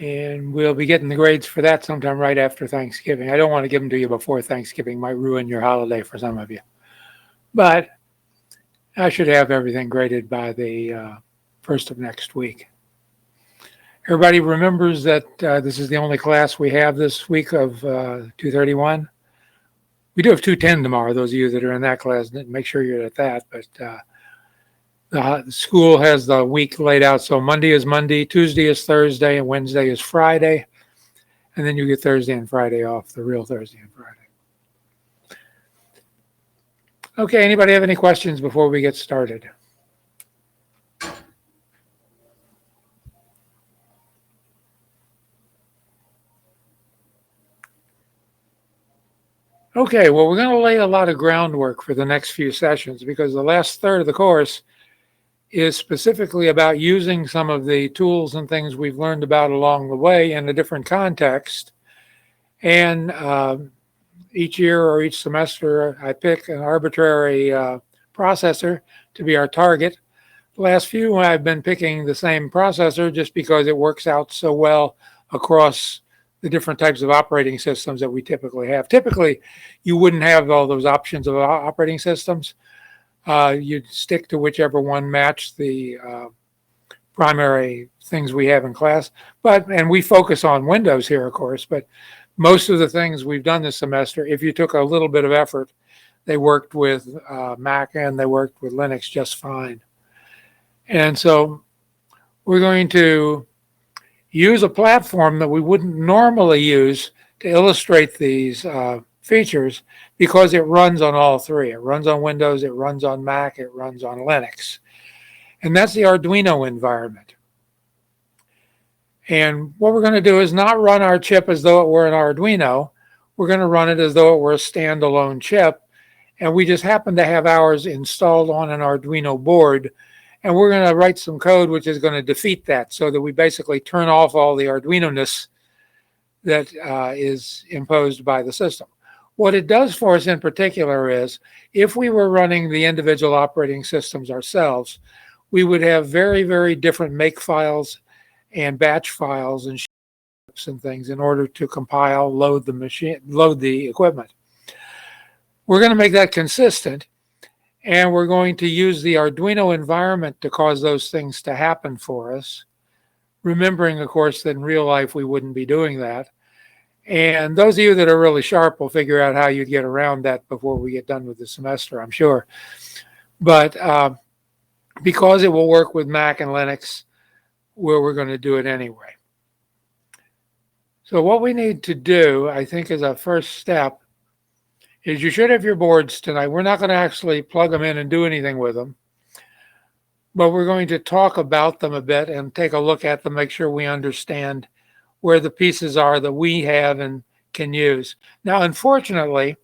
And we'll be getting the grades for that sometime right after Thanksgiving. I don't want to give them to you before Thanksgiving. Might ruin your holiday for some of you. But I should have everything graded by the first of next week. Everybody remembers that this is the only class we have this week of 231. We do have 210 tomorrow. Those of you that are in that class, make sure you're at that. But the school has the week laid out. So Monday is Monday, Tuesday is Thursday, and Wednesday is Friday. And then you get Thursday and Friday off, the real Thursday and Friday. Okay, anybody have any questions before we get started? Okay, well, we're going to lay a lot of groundwork for the next few sessions because the last third of the course is specifically about using some of the tools and things we've learned about along the way in a different context. And each year or each semester, I pick an arbitrary processor to be our target. The last few, I've been picking the same processor just because it works out so well across the different types of operating systems that we typically have. Typically, you wouldn't have all those options of operating systems. You'd stick to whichever one matched the primary things we have in class. And we focus on Windows here, of course, but most of the things we've done this semester, if you took a little bit of effort, they worked with Mac and they worked with Linux just fine. And so we're going to use a platform that we wouldn't normally use to illustrate these features because it runs on all three. It runs on Windows, it runs on Mac, it runs on Linux. And that's the Arduino environment. And what we're going to do is not run our chip as though it were an Arduino. We're going to run it as though it were a standalone chip. And we just happen to have ours installed on an Arduino board. And we're going to write some code which is going to defeat that so that we basically turn off all the Arduino-ness that is imposed by the system. What it does for us in particular is if we were running the individual operating systems ourselves, we would have very, very different make files and batch files and ships and things in order to compile, load the equipment. We're going to make that consistent. And we're going to use the Arduino environment to cause those things to happen for us. Remembering, of course, that in real life we wouldn't be doing that. And those of you that are really sharp will figure out how you get around that before we get done with the semester, I'm sure. But because it will work with Mac and Linux, we're going to do it anyway. So what we need to do, I think, as a first step, is you should have your boards tonight. We're not going to actually plug them in and do anything with them, but we're going to talk about them a bit and take a look at them, make sure we understand where the pieces are that we have and can use. Now, unfortunately,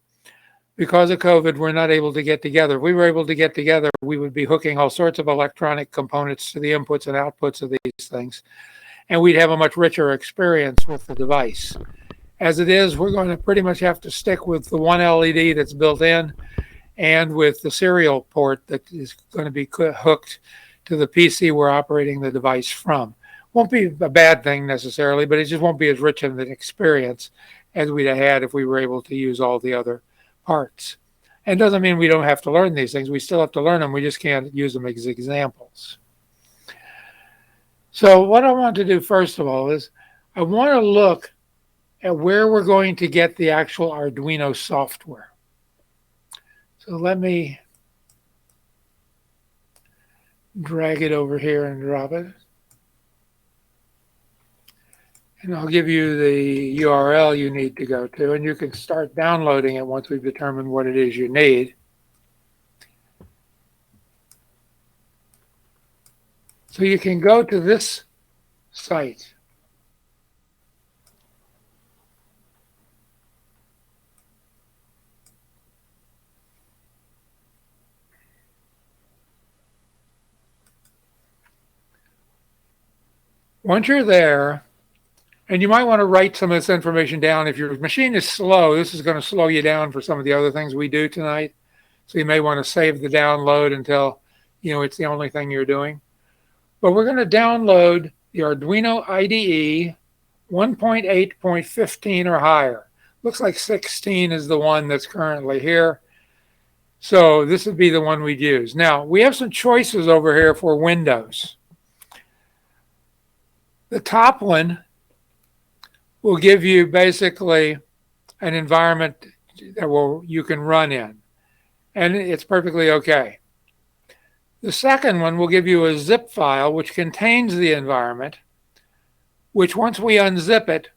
because of COVID, we're not able to get together. If we were able to get together, we would be hooking all sorts of electronic components to the inputs and outputs of these things, and we'd have a much richer experience with the device. As it is, we're going to pretty much have to stick with the one LED that's built in and with the serial port that is going to be hooked to the PC we're operating the device from. Won't be a bad thing necessarily, but it just won't be as rich of an experience as we'd have had if we were able to use all the other parts. And it doesn't mean we don't have to learn these things. We still have to learn them. We just can't use them as examples. So what I want to do first of all is I want to look at where we're going to get the actual Arduino software. So let me drag it over here and drop it. And I'll give you the URL you need to go to, and you can start downloading it once we've determined what it is you need. So you can go to this site. Once you're there, and you might want to write some of this information down. If your machine is slow, this is going to slow you down for some of the other things we do tonight. So you may want to save the download until, it's the only thing you're doing. But we're going to download the Arduino IDE 1.8.15 or higher. Looks like 16 is the one that's currently here. So this would be the one we'd use. Now, we have some choices over here for Windows. The top one will give you basically an environment that you can run in, and it's perfectly okay. The second one will give you a zip file which contains the environment, which once we unzip it,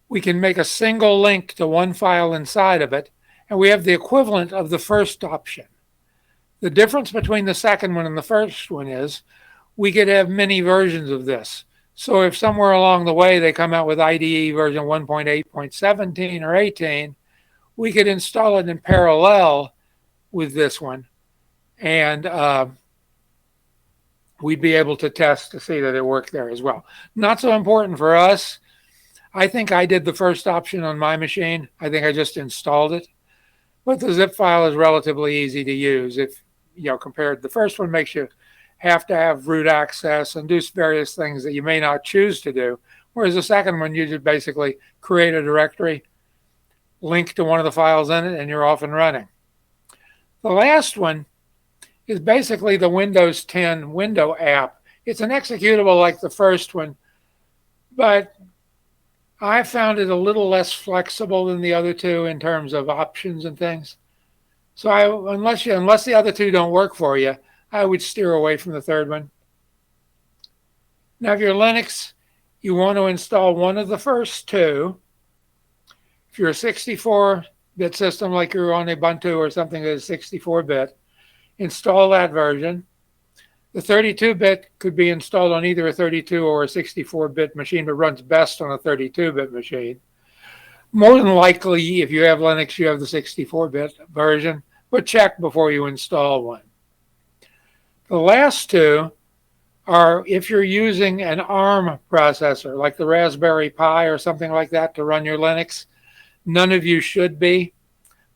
we can make a single link to one file inside of it, and we have the equivalent of the first option. The difference between the second one and the first one is we could have many versions of this. So if somewhere along the way they come out with IDE version 1.8.17 or 18, we could install it in parallel with this one, and we'd be able to test to see that it worked there as well. Not so important for us. I think I did the first option on my machine. I think I just installed it. But the zip file is relatively easy to use. If, compared, the first one makes you have to have root access and do various things that you may not choose to do. Whereas the second one, you just basically create a directory, link to one of the files in it, and you're off and running. The last one is basically the Windows 10 window app. It's an executable like the first one, but I found it a little less flexible than the other two in terms of options and things. So unless the other two don't work for you, I would steer away from the third one. Now, if you're Linux, you want to install one of the first two. If you're a 64-bit system like you're on Ubuntu or something that is 64-bit, install that version. The 32-bit could be installed on either a 32 or a 64-bit machine, but runs best on a 32-bit machine. More than likely, if you have Linux, you have the 64-bit version, but check before you install one. The last two are if you're using an ARM processor, like the Raspberry Pi or something like that to run your Linux. None of you should be.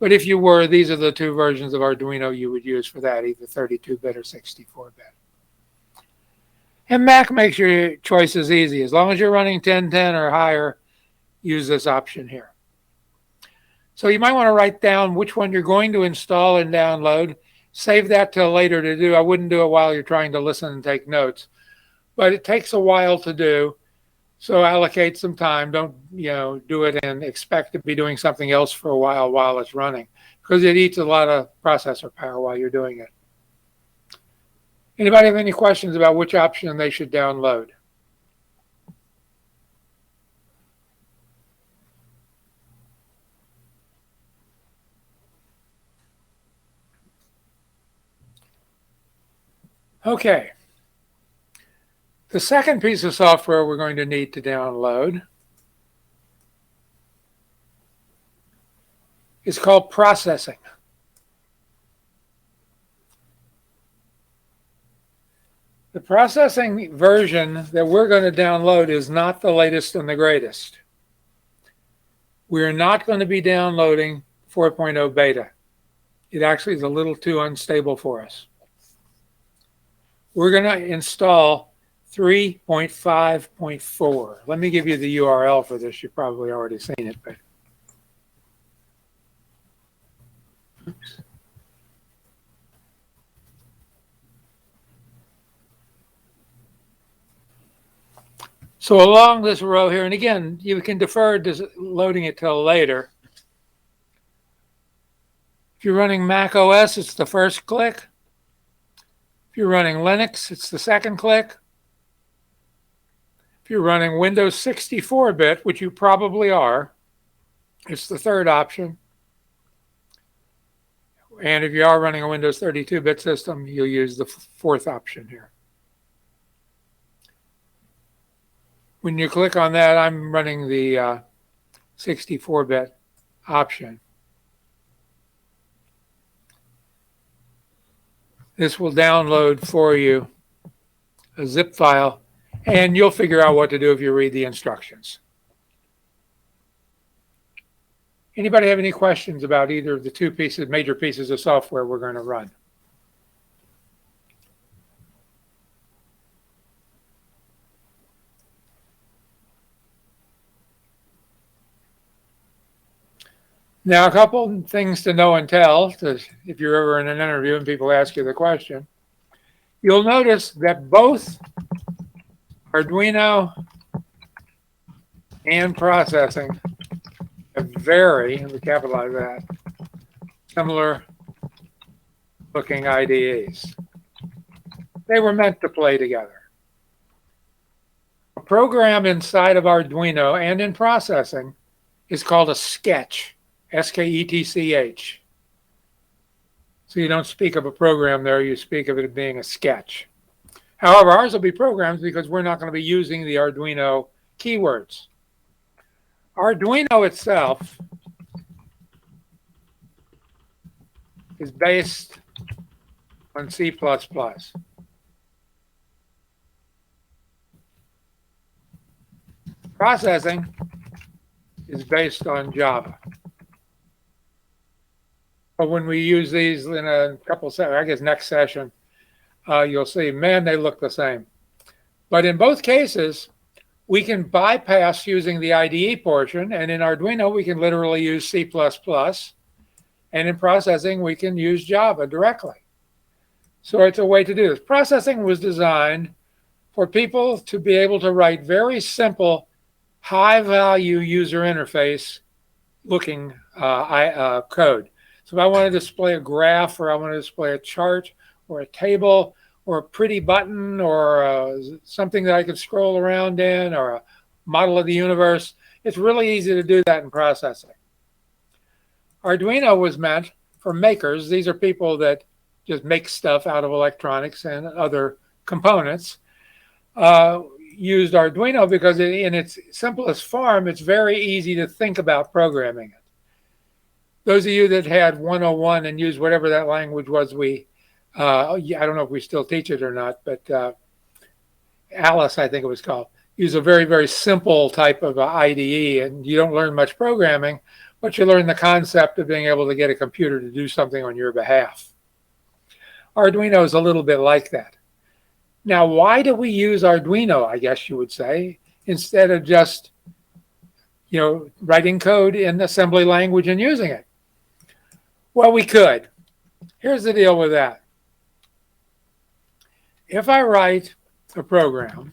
But if you were, these are the two versions of Arduino you would use for that, either 32-bit or 64-bit. And Mac makes your choices easy. As long as you're running 1010 or higher, use this option here. So you might want to write down which one you're going to install and download. Save that till later to do. I wouldn't do it while you're trying to listen and take notes. But it takes a while to do. So allocate some time. Don't do it and expect to be doing something else for a while it's running, because it eats a lot of processor power while you're doing it. Anybody have any questions about which option they should download? Okay. The second piece of software we're going to need to download is called processing. The processing version that we're going to download is not the latest and the greatest. We're not going to be downloading 4.0 beta. It actually is a little too unstable for us. We're going to install 3.5.4. Let me give you the URL for this. You've probably already seen it, but oops. So along this row here, and again, you can defer loading it till later. If you're running Mac OS, it's the first click. If you're running Linux, it's the second click. If you're running Windows 64-bit, which you probably are, it's the third option. And if you are running a Windows 32-bit system, you'll use the fourth option here. When you click on that, I'm running the 64-bit option. This will download for you a zip file, and you'll figure out what to do if you read the instructions. Anybody have any questions about either of the two major pieces of software we're going to run? Now, a couple things to know and tell, if you're ever in an interview and people ask you the question. You'll notice that both Arduino and processing have very, we capitalize that, similar looking IDEs. They were meant to play together. A program inside of Arduino and in processing is called a sketch, S-K-E-T-C-H. So you don't speak of a program there, you speak of it being a sketch. However, ours will be programs because we're not going to be using the Arduino keywords. Arduino itself is based on C++. Processing is based on Java. But when we use these in a couple, I guess next session, you'll see, man, they look the same. But in both cases, we can bypass using the IDE portion, and in Arduino, we can literally use C++, and in processing, we can use Java directly. So it's a way to do this. Processing was designed for people to be able to write very simple, high-value user interface looking code. So if I want to display a graph, or I want to display a chart, or a table, or a pretty button, or something that I can scroll around in, or a model of the universe, it's really easy to do that in processing. Arduino was meant for makers. These are people that just make stuff out of electronics and other components. Used Arduino because in its simplest form, it's very easy to think about programming it. Those of you that had 101 and used whatever that language was, I don't know if we still teach it or not, but Alice, I think it was called, use a very, very simple type of IDE, and you don't learn much programming, but you learn the concept of being able to get a computer to do something on your behalf. Arduino is a little bit like that. Now, why do we use Arduino, I guess you would say, instead of just, writing code in assembly language and using it? Well, we could. Here's the deal with that. If I write a program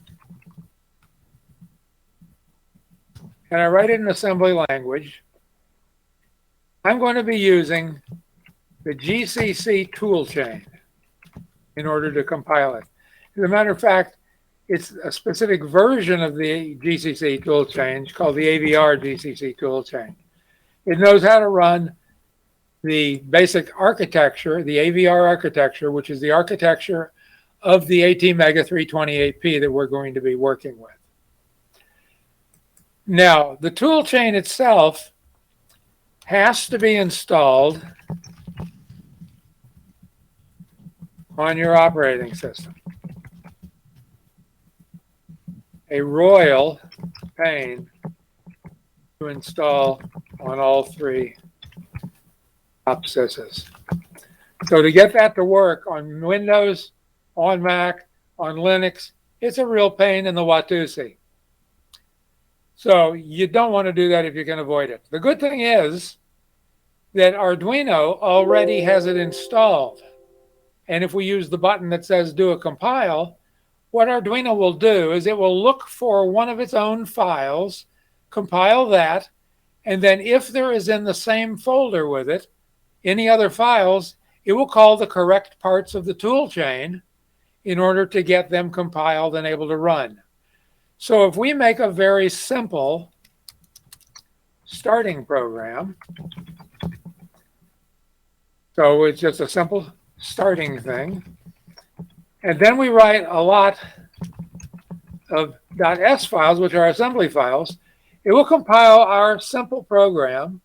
and I write it in assembly language, I'm going to be using the GCC toolchain in order to compile it. As a matter of fact, it's a specific version of the GCC toolchain called the AVR GCC toolchain. It knows how to run the basic architecture, the AVR architecture, which is the architecture of the ATmega 328P that we're going to be working with. Now, the toolchain itself has to be installed on your operating system. A royal pain to install on all three OpSys's. So to get that to work on Windows, on Mac, on Linux, it's a real pain in the Watusi. So you don't want to do that if you can avoid it. The good thing is that Arduino already has it installed. And if we use the button that says do a compile, what Arduino will do is it will look for one of its own files, compile that, and then if there is in the same folder with it any other files, it will call the correct parts of the tool chain in order to get them compiled and able to run. So if we make a very simple starting program, so it's just a simple starting thing, and then we write a lot of .s files, which are assembly files, it will compile our simple program.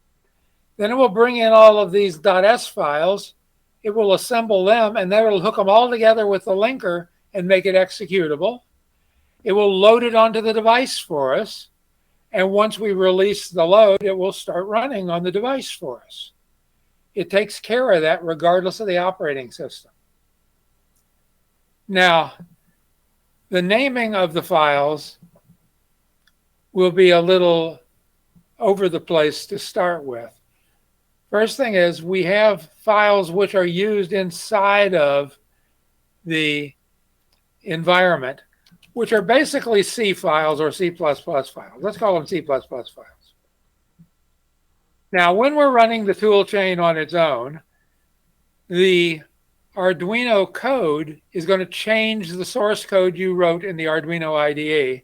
Then it will bring in all of these .s files. It will assemble them, and then it will hook them all together with the linker and make it executable. It will load it onto the device for us. And once we release the load, it will start running on the device for us. It takes care of that regardless of the operating system. Now, the naming of the files will be a little over the place to start with. First thing is we have files which are used inside of the environment, which are basically C files or C++ files. Let's call them C++ files. Now, when we're running the tool chain on its own, the Arduino code is going to change the source code you wrote in the Arduino IDE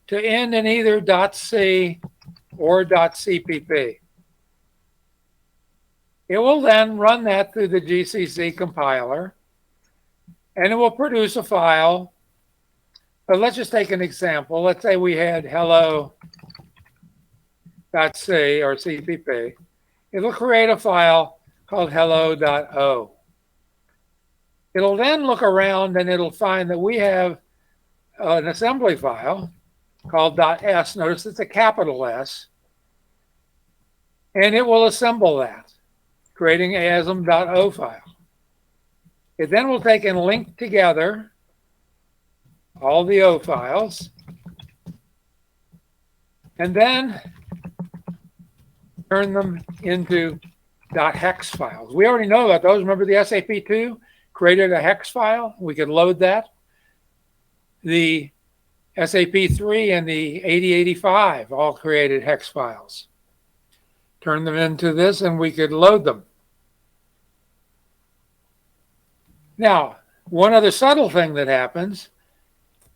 to end in either .c or .cpp. It will then run that through the GCC compiler, and it will produce a file. But let's just take an example. Let's say we had hello.c or cpp. It'll create a file called hello.o. It'll then look around and it'll find that we have an assembly file called .s. Notice it's a capital S. And it will assemble that, creating a asm.o file. It then will take and link together all the O files, and then turn them into .hex files. We already know about those. Remember the SAP2 created a hex file? We could load that. The SAP3 and the 8085 all created hex files. Turn them into this and we could load them. Now, one other subtle thing that happens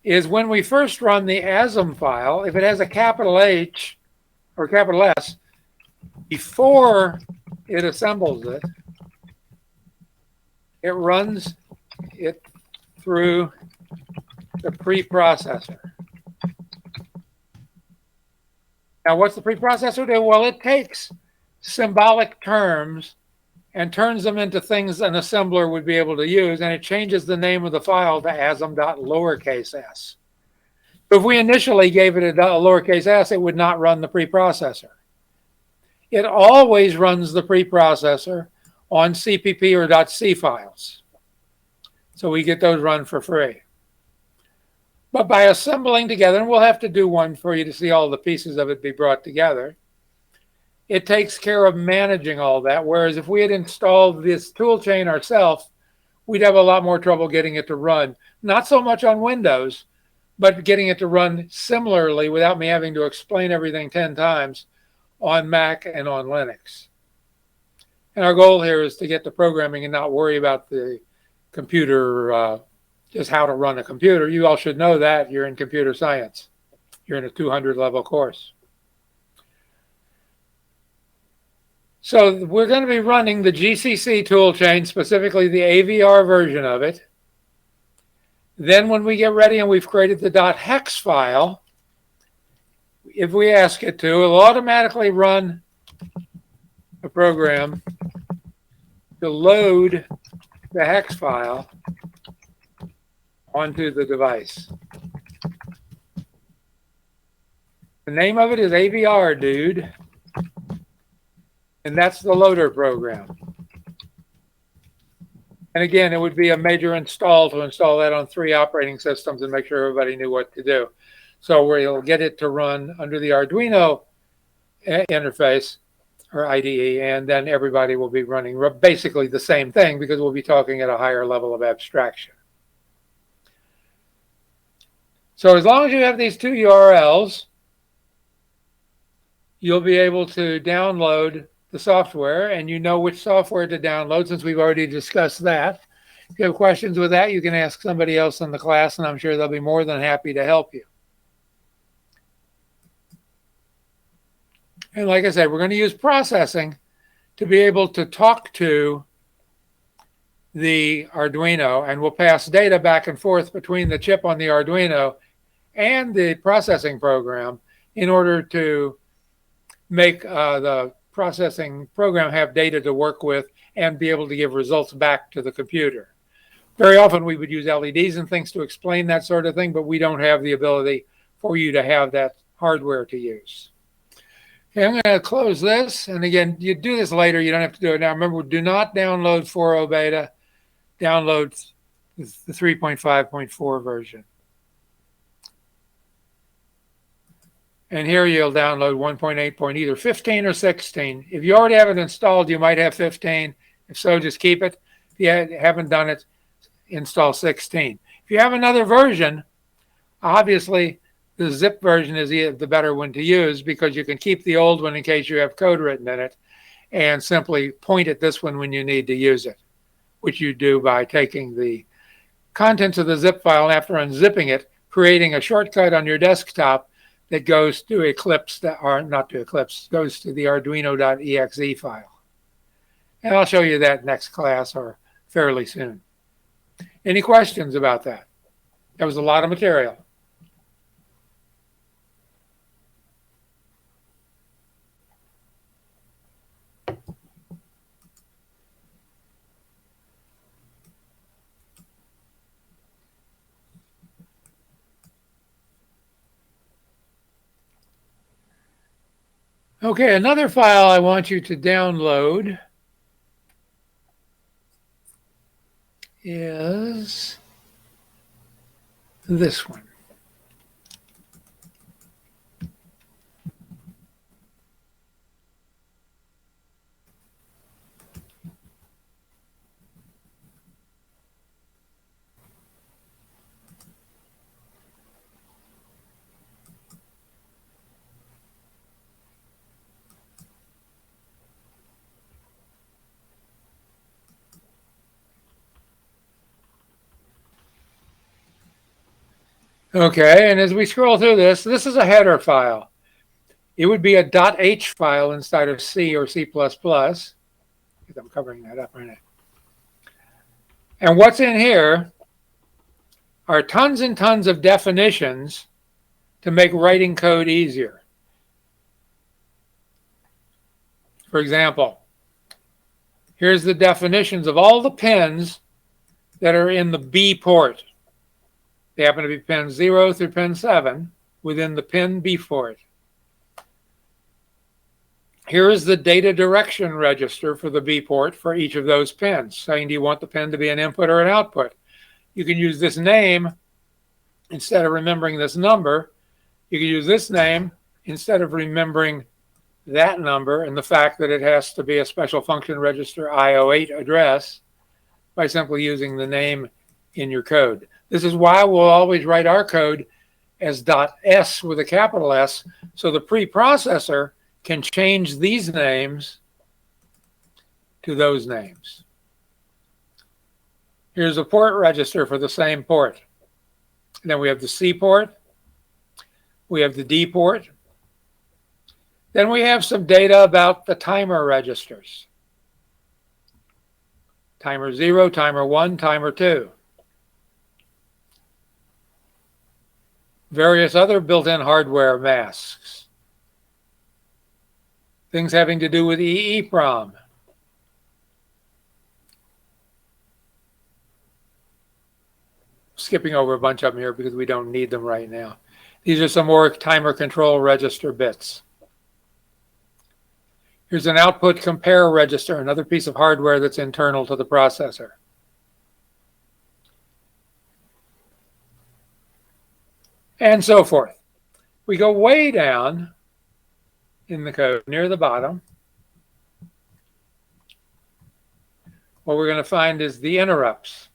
is when we first run the ASM file, if it has a capital H or capital S, before it assembles it, it runs it through the preprocessor. Now, what's the preprocessor do? Well, it takes symbolic terms and turns them into things an assembler would be able to use, and it changes the name of the file to asm.lowercase s. So if we initially gave it a lowercase s, it would not run the preprocessor. It always runs the preprocessor on CPP or .c files. So we get those run for free. But by assembling together, and we'll have to do one for you to see all the pieces of it be brought together, it takes care of managing all that. Whereas if we had installed this tool chain ourselves, we'd have a lot more trouble getting it to run. Not so much on Windows, but getting it to run similarly without me having to explain everything 10 times on Mac and on Linux. And our goal here is to get to programming and not worry about the computer, just how to run a computer. You all should know that. You're in computer science. You're in a 200 level course. So we're going to be running the GCC toolchain, specifically the AVR version of it. Then when we get ready and we've created the .hex file, if we ask it to, it'll automatically run a program to load the hex file onto the device. The name of it is AVR, dude. And that's the loader program. And again, it would be a major install to install that on 3 operating systems and make sure everybody knew what to do. So we'll get it to run under the Arduino interface or IDE, and then everybody will be running basically the same thing because we'll be talking at a higher level of abstraction. So as long as you have these 2 URLs, you'll be able to download the software, and you know which software to download since we've already discussed that. If you have questions with that, you can ask somebody else in the class, and I'm sure they'll be more than happy to help you. And like I said, we're going to use processing to be able to talk to the Arduino, and we'll pass data back and forth between the chip on the Arduino and the processing program in order to make the processing program have data to work with and be able to give results back to the computer. Very often we would use LEDs and things to explain that sort of thing, but we don't have the ability for you to have that hardware to use. Okay, I'm going to close this. And again, you do this later. You don't have to do it now. Remember, do not download 4.0 beta. Download the 3.5.4 version. And here you'll download 1.8 either 15 or 16. If you already have it installed, you might have 15. If so, just keep it. If you haven't done it, install 16. If you have another version, obviously the zip version is the better one to use because you can keep the old one in case you have code written in it and simply point at this one when you need to use it, which you do by taking the contents of the zip file after unzipping it, creating a shortcut on your desktop that goes to Eclipse, or not to Eclipse, goes to the Arduino.exe file. And I'll show you that next class or fairly soon. Any questions about that? That was a lot of material. Okay, another file I want you to download is this one. Okay, and as we scroll through this, this is a header file. It would be a .h file inside of C or C++. I'm covering that up right now. And what's in here are tons and tons of definitions to make writing code easier. For example, here's the definitions of all the pins that are in the B port. They happen to be pin 0 through pin 7 within the pin B port. Here is the data direction register for the B port for each of those pins, saying do you want the pin to be an input or an output. You can use this name instead of remembering this number. You can use this name instead of remembering that number and the fact that it has to be a special function register IO8 address by simply using the name in your code. This is why we'll always write our code as .s with a capital S, so the preprocessor can change these names to those names. Here's a port register for the same port. And then we have the C port. We have the D port. Then we have some data about the timer registers. Timer 0, timer 1, timer 2. Various other built-in hardware masks. Things having to do with EEPROM. Skipping over a bunch of them here because we don't need them right now. These are some more timer control register bits. Here's an output compare register, another piece of hardware that's internal to the processor. And so forth. We go way down in the code, near the bottom. What we're going to find is the interrupts.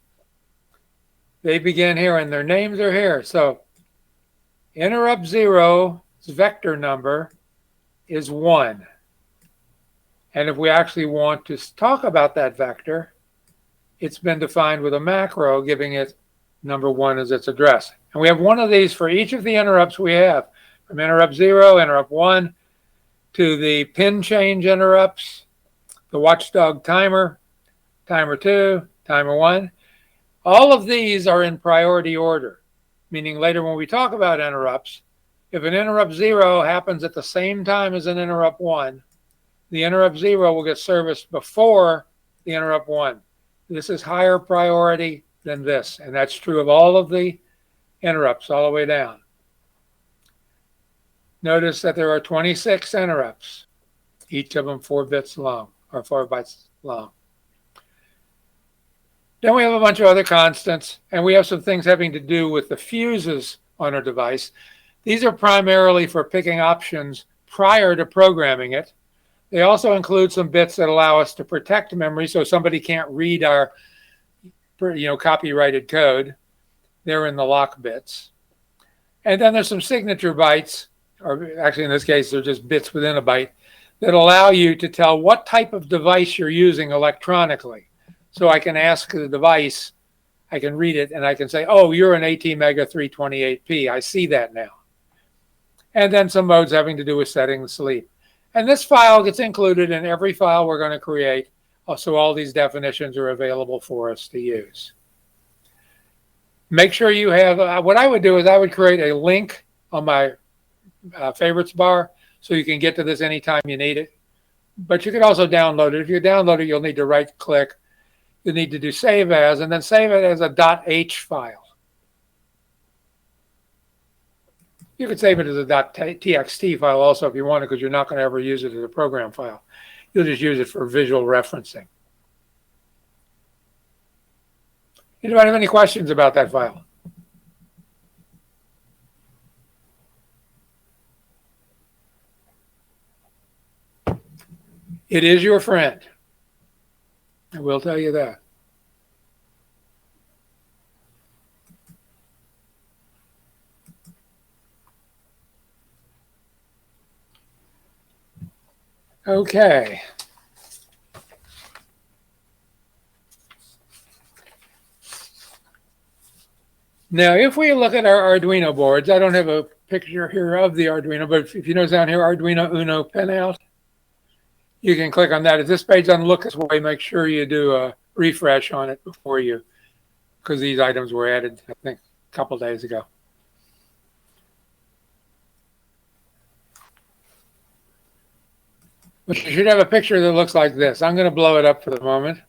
They begin here and their names are here. So interrupt 0's vector number is 1. And if we actually want to talk about that vector, it's been defined with a macro giving it number 1 as its address. And we have one of these for each of the interrupts we have, from interrupt 0, interrupt 1, to the pin change interrupts, the watchdog timer, timer 2, timer 1. All of these are in priority order, meaning later when we talk about interrupts, if an interrupt 0 happens at the same time as an interrupt 1, the interrupt 0 will get serviced before the interrupt 1. This is higher priority than this, and that's true of all of the interrupts all the way down. Notice that there are 26 interrupts, each of them 4 bits long, or 4 bytes long. Then we have a bunch of other constants, and we have some things having to do with the fuses on our device. These are primarily for picking options prior to programming it. They also include some bits that allow us to protect memory so somebody can't read our copyrighted code. They're in the lock bits. And then there's some signature bytes, or actually in this case, they're just bits within a byte, that allow you to tell what type of device you're using electronically. So I can ask the device, I can read it, and I can say, oh, you're an ATmega 328p. I see that now. And then some modes having to do with setting the sleep. And this file gets included in every file we're going to create, so all these definitions are available for us to use. Make sure you have, what I would do is I would create a link on my favorites bar so you can get to this anytime you need it. But you can also download it. If you download it, you'll need to right click. You need to do save as, and then save it as a .h file. You could save it as a .txt file also if you want it, because you're not going to ever use it as a program file. You'll just use it for visual referencing. Anybody have any questions about that file? It is your friend. I will tell you that. Okay. Now, if we look at our Arduino boards, I don't have a picture here of the Arduino, but if you notice down here, Arduino Uno pinout, you can click on that. If this page doesn't look this way, make sure you do a refresh on it before you, because these items were added, I think, a couple days ago. But you should have a picture that looks like this. I'm going to blow it up for the moment.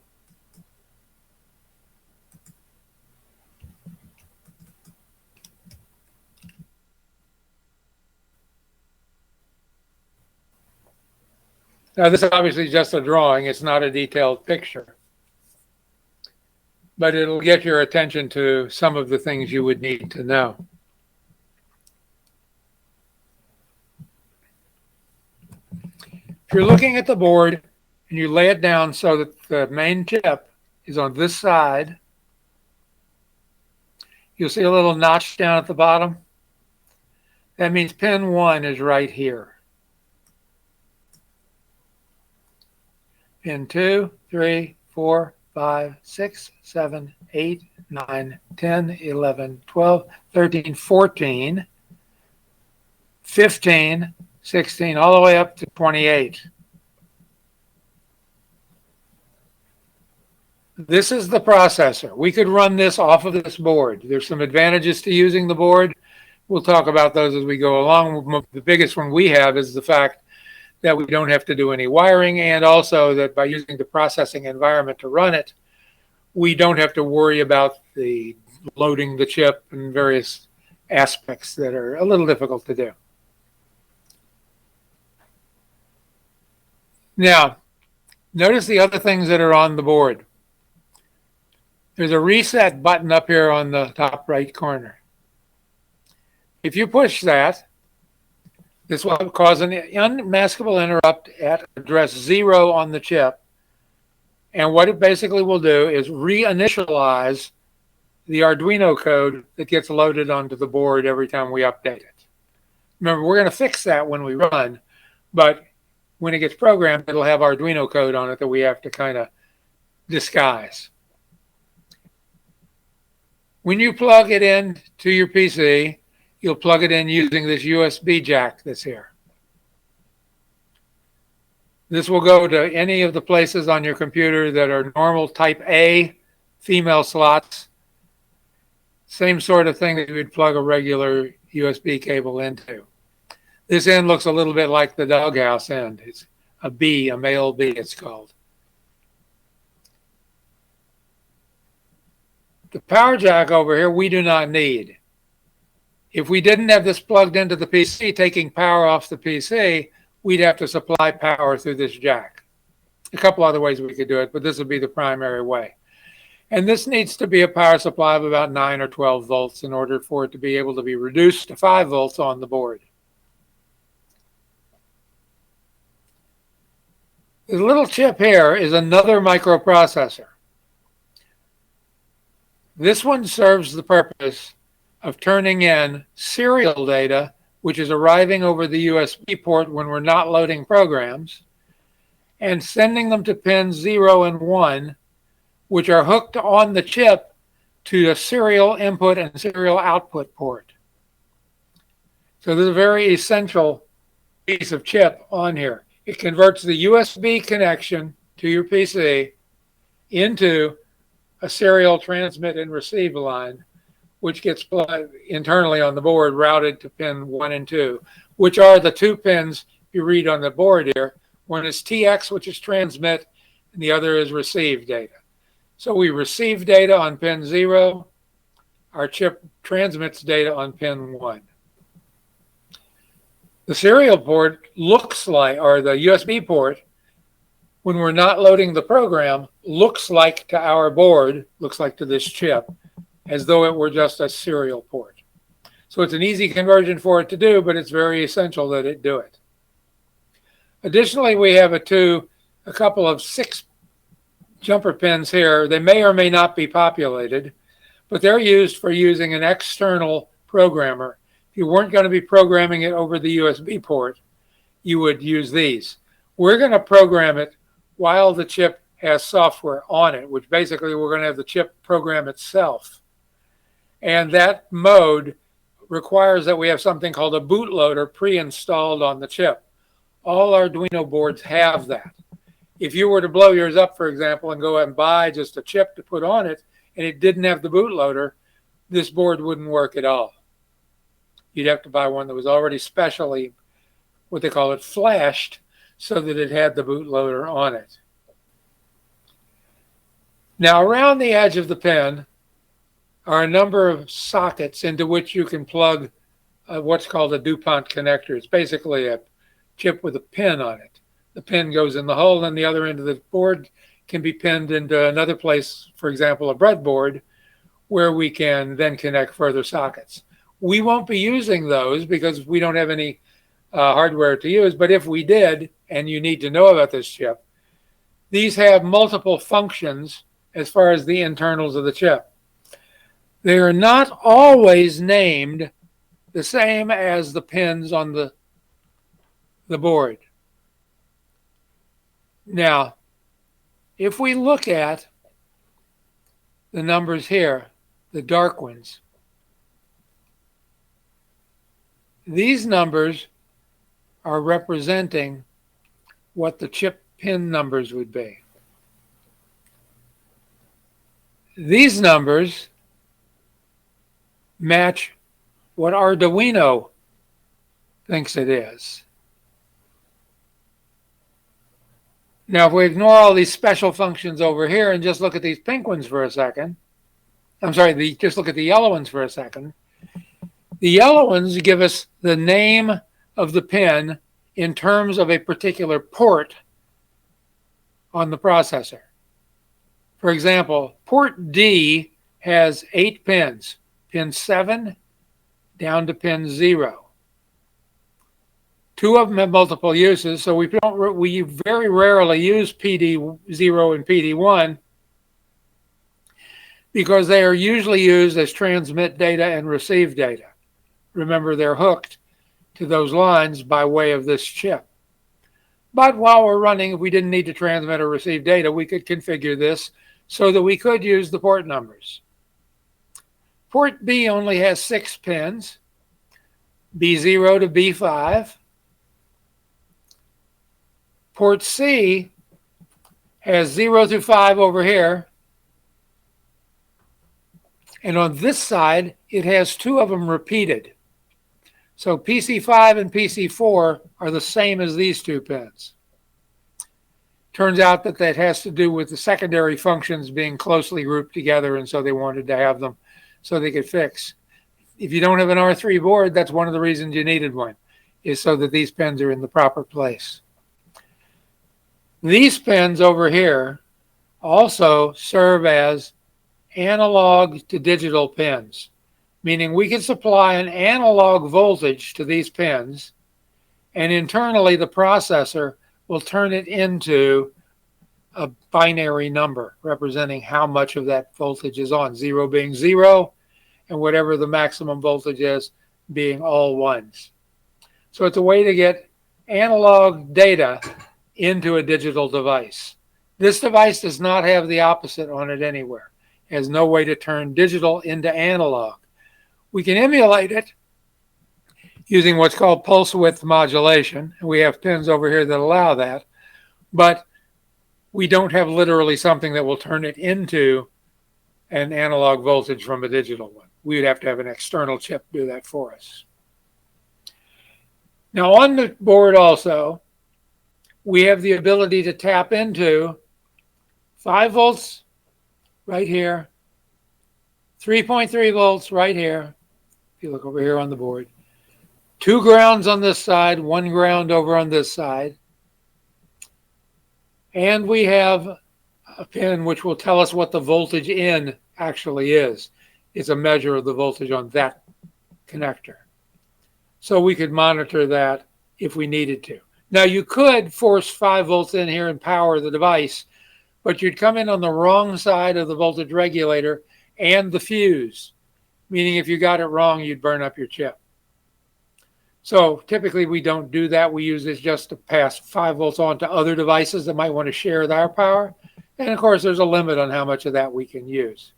Now, this is obviously just a drawing. It's not a detailed picture. But it'll get your attention to some of the things you would need to know. If you're looking at the board and you lay it down so that the main chip is on this side, you'll see a little notch down at the bottom. That means pin 1 is right here. Pin 2, 3, 4, 5, 6, 7, 8, 9, 10, 11, 12, 13, 14, 15, 16, all the way up to 28. This is the processor. We could run this off of this board. There's some advantages to using the board. We'll talk about those as we go along. The biggest one we have is the fact that we don't have to do any wiring, and also that by using the processing environment to run it, we don't have to worry about the loading the chip and various aspects that are a little difficult to do. Now, notice the other things that are on the board. There's a reset button up here on the top right corner. If you push that, this will cause an unmaskable interrupt at address 0 on the chip. And what it basically will do is reinitialize the Arduino code that gets loaded onto the board every time we update it. Remember, we're going to fix that when we run, but when it gets programmed, it'll have Arduino code on it that we have to kind of disguise. When you plug it in to your PC, you'll plug it in using this USB jack that's here. This will go to any of the places on your computer that are normal type A female slots. Same sort of thing that you would plug a regular USB cable into. This end looks a little bit like the doghouse end. It's a B, a male B it's called. The power jack over here we do not need. If we didn't have this plugged into the PC, taking power off the PC, we'd have to supply power through this jack. A couple other ways we could do it, but this would be the primary way. And this needs to be a power supply of about 9 or 12 volts in order for it to be able to be reduced to 5 volts on the board. The little chip here is another microprocessor. This one serves the purpose of turning in serial data, which is arriving over the USB port when we're not loading programs, and sending them to pins 0 and 1, which are hooked on the chip to a serial input and serial output port. So this is a very essential piece of chip on here. It converts the USB connection to your PC into a serial transmit and receive line, which gets plugged internally on the board, routed to pin 1 and 2, which are the two pins you read on the board here. One is TX, which is transmit, and the other is receive data. So we receive data on pin 0. Our chip transmits data on pin 1. The serial port looks like, or the USB port, when we're not loading the program, looks like to our board, looks like to this chip, as though it were just a serial port. So it's an easy conversion for it to do, but it's very essential that it do it. Additionally, we have a couple of 6 jumper pins here. They may or may not be populated, but they're used for using an external programmer. If you weren't going to be programming it over the USB port, you would use these. We're going to program it while the chip has software on it, which basically we're going to have the chip program itself. And that mode requires that we have something called a bootloader pre-installed on the chip. All Arduino boards have that. If you were to blow yours up, for example, and go and buy just a chip to put on it, and it didn't have the bootloader, this board wouldn't work at all. You'd have to buy one that was already specially, what they call it, flashed, so that it had the bootloader on it. Now, around the edge of the pin are a number of sockets into which you can plug what's called a DuPont connector. It's basically a chip with a pin on it. The pin goes in the hole, and the other end of the board can be pinned into another place, for example, a breadboard, where we can then connect further sockets. We won't be using those because we don't have any hardware to use, but if we did, and you need to know about this chip, these have multiple functions as far as the internals of the chip. They are not always named the same as the pins on the board. Now, if we look at the numbers here, the dark ones, these numbers are representing what the chip pin numbers would be. These numbers match what Arduino thinks it is. Now, if we ignore all these special functions over here and just look at these pink ones for a second, just look at the yellow ones for a second. The yellow ones give us the name of the pin in terms of a particular port on the processor. For example, port D has 8 pins, pin 7 down to pin 0. 2 of them have multiple uses, so we very rarely use PD0 and PD1 because they are usually used as transmit data and receive data. Remember, they're hooked to those lines by way of this chip. But while we're running, if we didn't need to transmit or receive data, we could configure this so that we could use the port numbers. Port B only has 6 pins, B0 to B5. Port C has 0 through 5 over here. And on this side, it has 2 of them repeated. So PC5 and PC4 are the same as these 2 pins. Turns out that that has to do with the secondary functions being closely grouped together, and so they wanted to have them so they could fix. If you don't have an R3 board, that's one of the reasons you needed one, is so that these pins are in the proper place. These pins over here also serve as analog to digital pins, meaning we can supply an analog voltage to these pins, and internally the processor will turn it into a binary number representing how much of that voltage is on, 0 being 0, and whatever the maximum voltage is being all ones. So it's a way to get analog data into a digital device. This device does not have the opposite on it anywhere. It has no way to turn digital into analog. We can emulate it using what's called pulse width modulation. We have pins over here that allow that, but we don't have literally something that will turn it into an analog voltage from a digital one. We would have to have an external chip do that for us. Now on the board also, we have the ability to tap into 5 volts right here, 3.3 volts right here. If you look over here on the board, 2 grounds on this side, 1 ground over on this side. And we have a pin which will tell us what the voltage in actually is. It's a measure of the voltage on that connector. So we could monitor that if we needed to. Now you could force 5 volts in here and power the device, but you'd come in on the wrong side of the voltage regulator and the fuse, meaning if you got it wrong, you'd burn up your chip. So typically we don't do that. We use this just to pass 5 volts on to other devices that might want to share our power. And of course, there's a limit on how much of that we can use.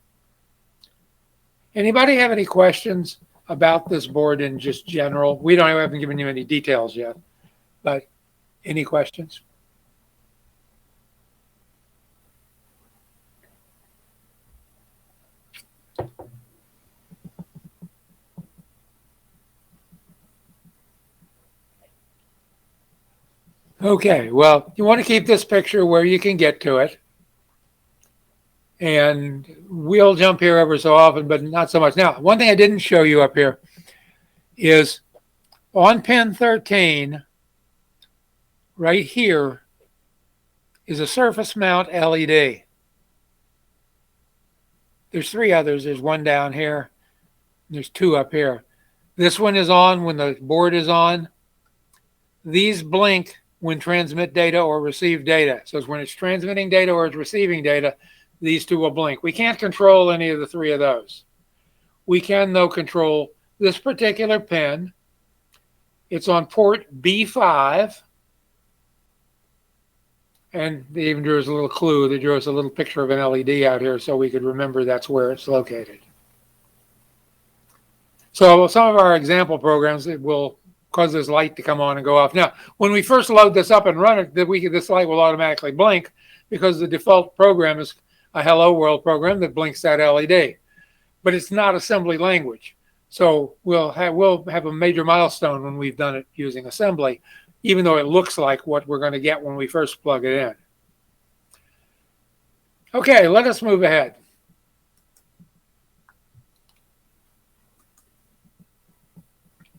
Anybody have any questions about this board in just general? We haven't given you any details yet, but any questions? Okay, well, you want to keep this picture where you can get to it. And we'll jump here ever so often, but not so much. Now, one thing I didn't show you up here is on pin 13, right here, is a surface mount LED. There's 3 others. There's 1 down here. There's 2 up here. This one is on when the board is on. These blink when transmit data or receive data. So when it's transmitting data or it's receiving data, these 2 will blink. We can't control any of the 3 of those. We can, though, control this particular pin. It's on port B5. And they even drew us a little clue. They drew us a little picture of an LED out here so we could remember that's where it's located. So some of our example programs, it will cause this light to come on and go off. Now, when we first load this up and run it, this light will automatically blink because the default program is a Hello World program that blinks that LED. But it's not assembly language. So we'll have a major milestone when we've done it using assembly, even though it looks like what we're going to get when we first plug it in. Okay, let us move ahead.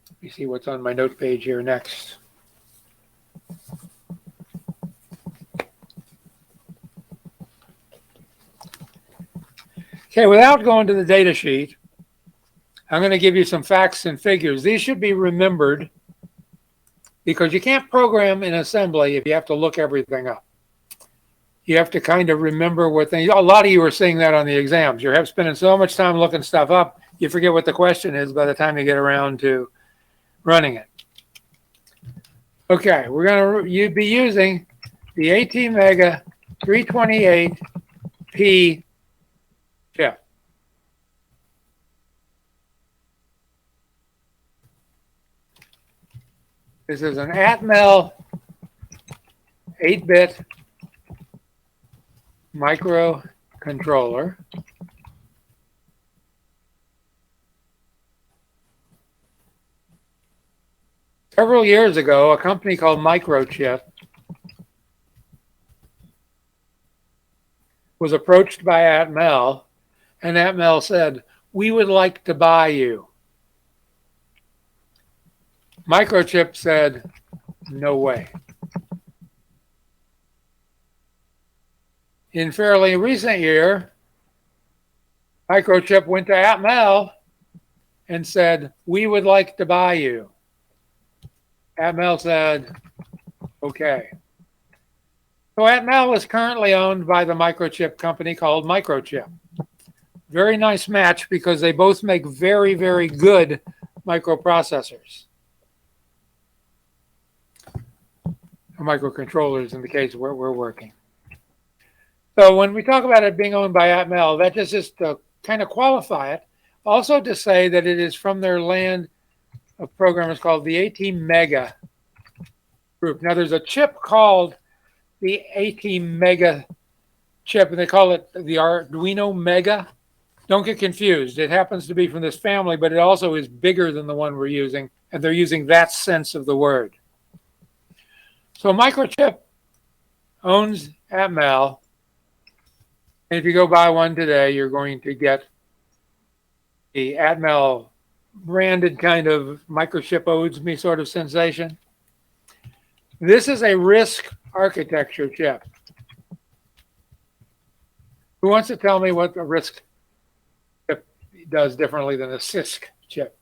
Let me see what's on my note page here next. Okay, without going to the data sheet, I'm going to give you some facts and figures. These should be remembered because you can't program in assembly if you have to look everything up. You have to kind of remember what things. A lot of you are seeing that on the exams. You're spending so much time looking stuff up, you forget what the question is by the time you get around to running it. Okay, we're going to be using the ATmega 328P chip. This is an Atmel 8-bit microcontroller. Several years ago, a company called Microchip was approached by Atmel, and Atmel said, "We would like to buy you." Microchip said, "No way." In fairly recent year, Microchip went to Atmel and said, "We would like to buy you." Atmel said, "Okay." So Atmel is currently owned by the microchip company called Microchip. Very nice match because they both make very, very good microprocessors. Or microcontrollers in the case where we're working. So when we talk about it being owned by Atmel, that just to kind of qualify it. Also to say that it is from their land of programmers called the AT Mega group. Now there's a chip called the AT Mega chip, and they call it the Arduino Mega. Don't get confused. It happens to be from this family, but it also is bigger than the one we're using, and they're using that sense of the word. So Microchip owns Atmel, and if you go buy one today, you're going to get the Atmel branded kind of Microchip owes me sort of sensation. This is a RISC architecture chip. Who wants to tell me what the RISC chip does differently than a CISC chip?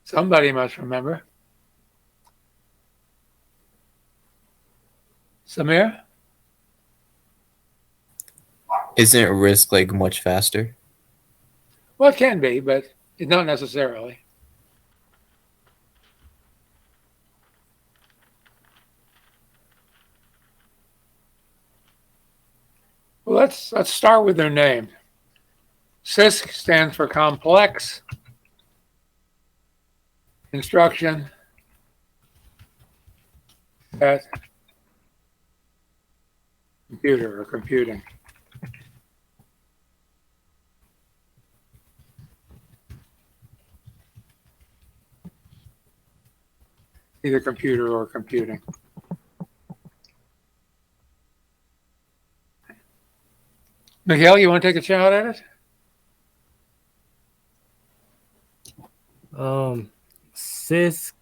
Somebody must remember. Samir? Isn't RISC like much faster? Well, it can be, but not necessarily. Well, let's start with their name. CISC stands for Complex Instruction Set Computer or computing. Either computer or computing. Mikhail, you want to take a shot at it? CISC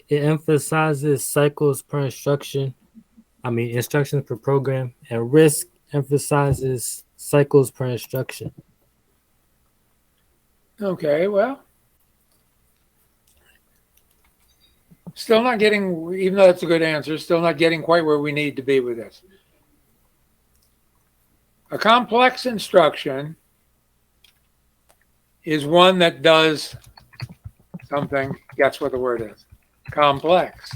it emphasizes cycles per instruction. Instructions per program, and RISC emphasizes cycles per instruction. Okay, well, still not getting, even though that's a good answer, still not getting quite where we need to be with this. A complex instruction is one that does something, guess what the word is? Complex.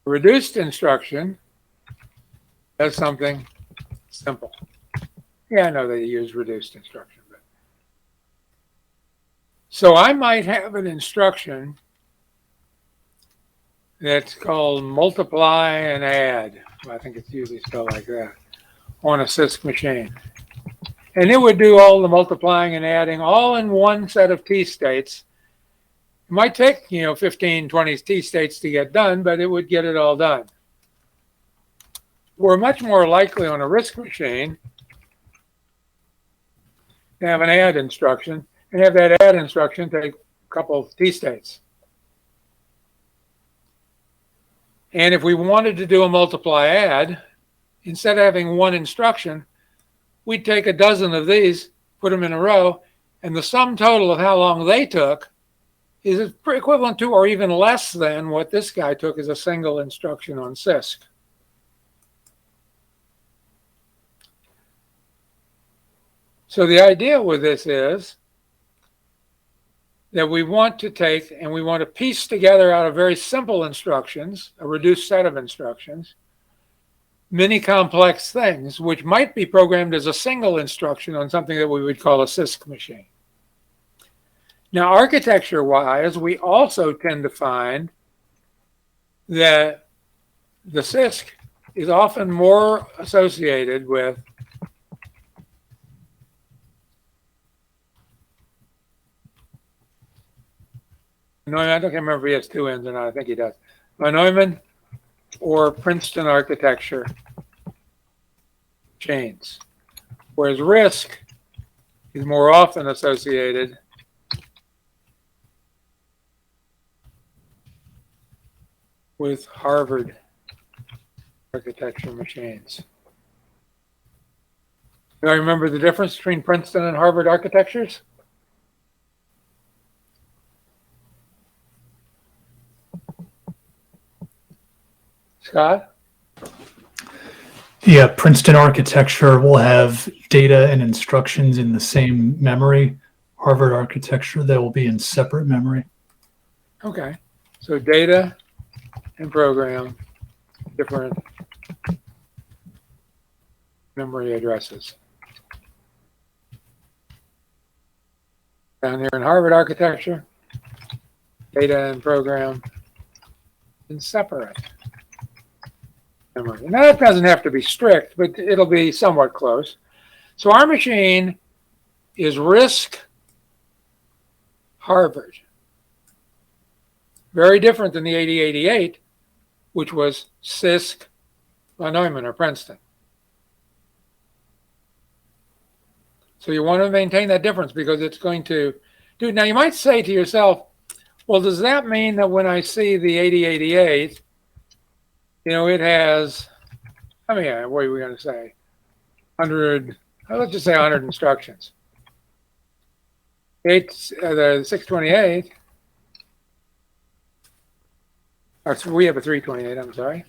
A reduced instruction does something simple. Yeah, I know they use reduced instruction. But so I might have an instruction that's called multiply and add. Well, I think it's usually spelled like that on a CISC machine. And it would do all the multiplying and adding all in one set of T states. It might take, 15, 20 T states to get done, but it would get it all done. We're much more likely on a RISC machine to have an add instruction and have that add instruction take a couple of T states. And if we wanted to do a multiply add, instead of having one instruction, we'd take a dozen of these, put them in a row, and the sum total of how long they took is equivalent to or even less than what this guy took as a single instruction on CISC. So the idea with this is that we want to take and we want to piece together out of very simple instructions, a reduced set of instructions, many complex things, which might be programmed as a single instruction on something that we would call a CISC machine. Now, architecture-wise, we also tend to find that the CISC is often more associated with I don't remember if he has two N's or not. I think he does. Neumann or Princeton architecture chains, whereas RISC is more often associated with Harvard architecture machines. Do I remember the difference between Princeton and Harvard architectures? Scott? Yeah, Princeton architecture will have data and instructions in the same memory. Harvard architecture, they will be in separate memory. Okay. So data and program, different memory addresses. Down here in Harvard architecture, data and program in separate memory. Now that doesn't have to be strict, but it'll be somewhat close. So our machine is RISC Harvard. Very different than the 8088, which was CISC von Neumann or Princeton. So you want to maintain that difference because it's going to do. Now you might say to yourself, well, does that mean that when I see the 8088, it has, what are we going to say? 100, let's just say 100 instructions. The 628, or we have a 328, I'm sorry.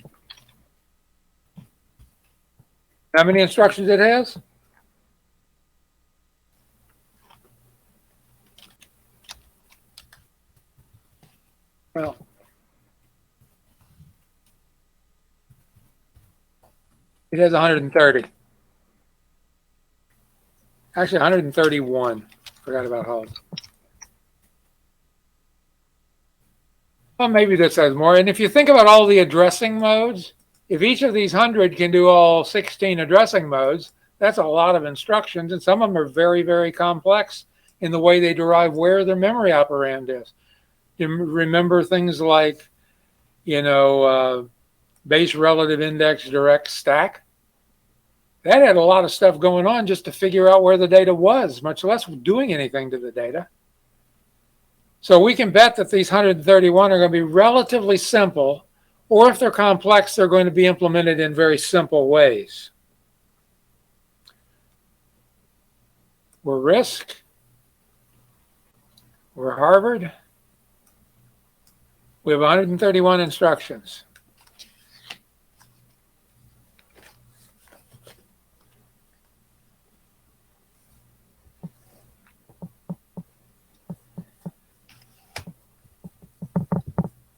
How many instructions it has? Well, it has 130. Actually, 131. Forgot about Hall. Well, maybe this has more. And if you think about all the addressing modes, if each of these 100 can do all 16 addressing modes, that's a lot of instructions. And some of them are very, very complex in the way they derive where their memory operand is. You remember things like, base relative index direct stack? That had a lot of stuff going on just to figure out where the data was, much less doing anything to the data. So we can bet that these 131 are going to be relatively simple, or if they're complex, they're going to be implemented in very simple ways. We're RISC. We're Harvard. We have 131 instructions.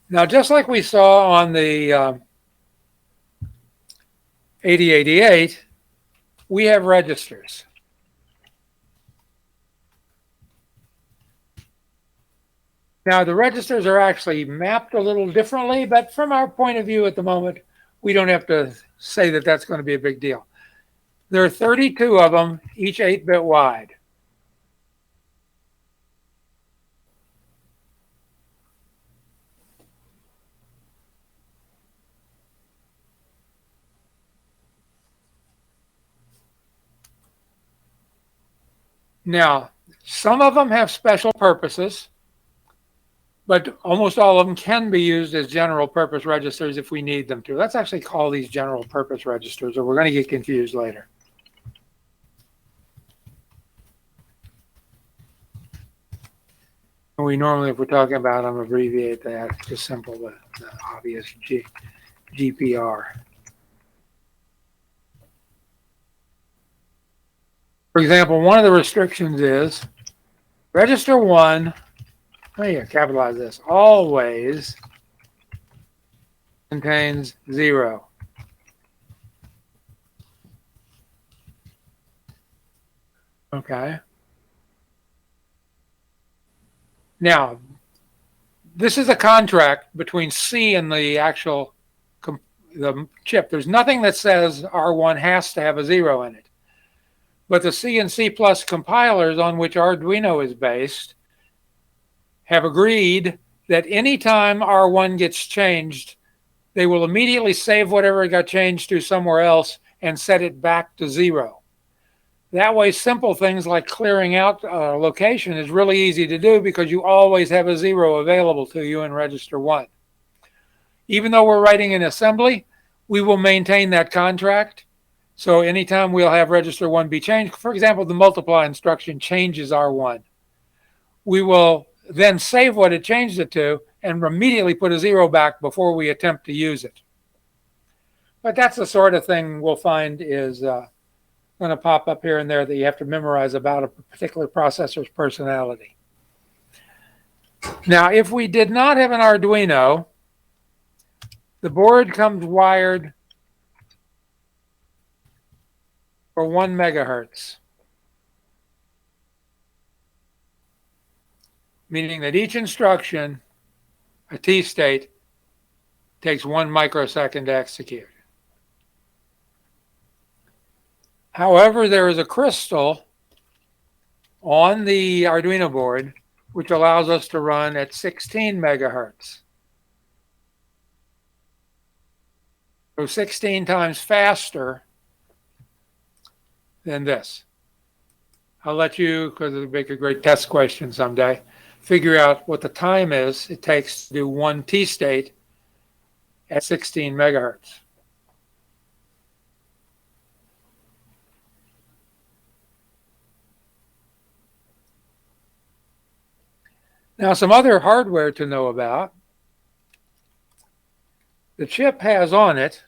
Now, just like we saw on the 8088, we have registers. Now, the registers are actually mapped a little differently, but from our point of view at the moment, we don't have to say that that's going to be a big deal. There are 32 of them, each 8-bit wide. Now, some of them have special purposes, but almost all of them can be used as general purpose registers if we need them to. Let's actually call these general purpose registers, or we're going to get confused later. And we normally, if we're talking about them, abbreviate that to simple, the obvious GPR. For example, one of the restrictions is register 1, capitalize this, always contains 0. Okay. Now, this is a contract between C and the actual the chip. There's nothing that says R1 has to have a 0 in it. But the C and C+ compilers on which Arduino is based have agreed that anytime R1 gets changed, they will immediately save whatever it got changed to somewhere else and set it back to 0. That way, simple things like clearing out a location is really easy to do because you always have a 0 available to you in register 1. Even though we're writing in assembly, we will maintain that contract. So anytime we'll have register 1 be changed, for example, the multiply instruction changes R1. We will then save what it changed it to and immediately put a 0 back before we attempt to use it. But that's the sort of thing we'll find is going to pop up here and there that you have to memorize about a particular processor's personality. Now, if we did not have an Arduino, the board comes wired for 1 megahertz, meaning that each instruction, a T state, takes 1 microsecond to execute. However, there is a crystal on the Arduino board which allows us to run at 16 megahertz. So 16 times faster than this. I'll let you, because it'll make a great test question someday, figure out what the time is it takes to do 1 T state at 16 megahertz. Now, some other hardware to know about. The chip has on it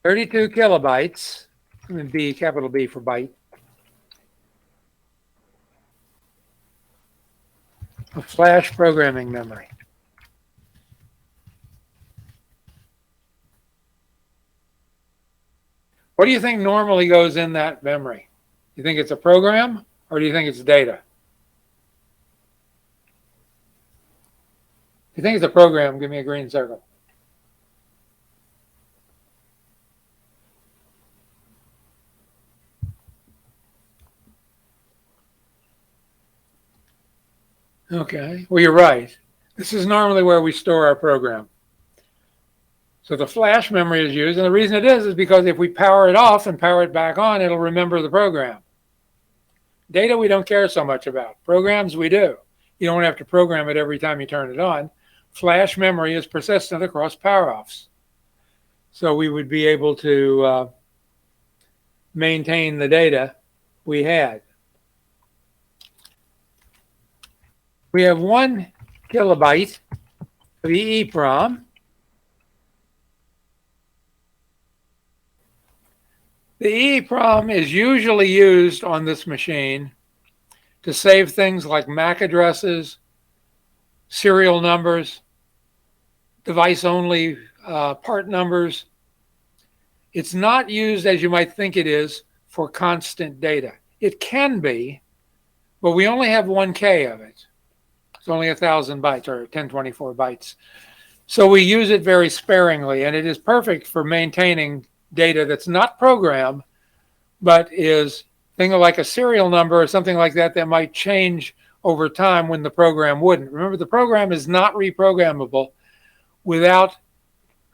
32 kilobytes, and B, capital B for byte, of flash programming memory. What do you think normally goes in that memory? You think it's a program, or do you think it's data? If you think it's a program, give me a green circle. Okay, well, you're right. This is normally where we store our program. So the flash memory is used, and the reason it is because if we power it off and power it back on, it'll remember the program. Data we don't care so much about. Programs we do. You don't have to program it every time you turn it on. Flash memory is persistent across power-offs. So we would be able to maintain the data we had. We have 1 kilobyte of EEPROM. The EEPROM is usually used on this machine to save things like MAC addresses, serial numbers, device-only part numbers. It's not used as you might think it is for constant data. It can be, but we only have 1K of it. It's only 1,000 bytes or 1024 bytes. So we use it very sparingly, and it is perfect for maintaining data that's not programmed, but is thing like a serial number or something like that that might change over time when the program wouldn't. Remember, the program is not reprogrammable without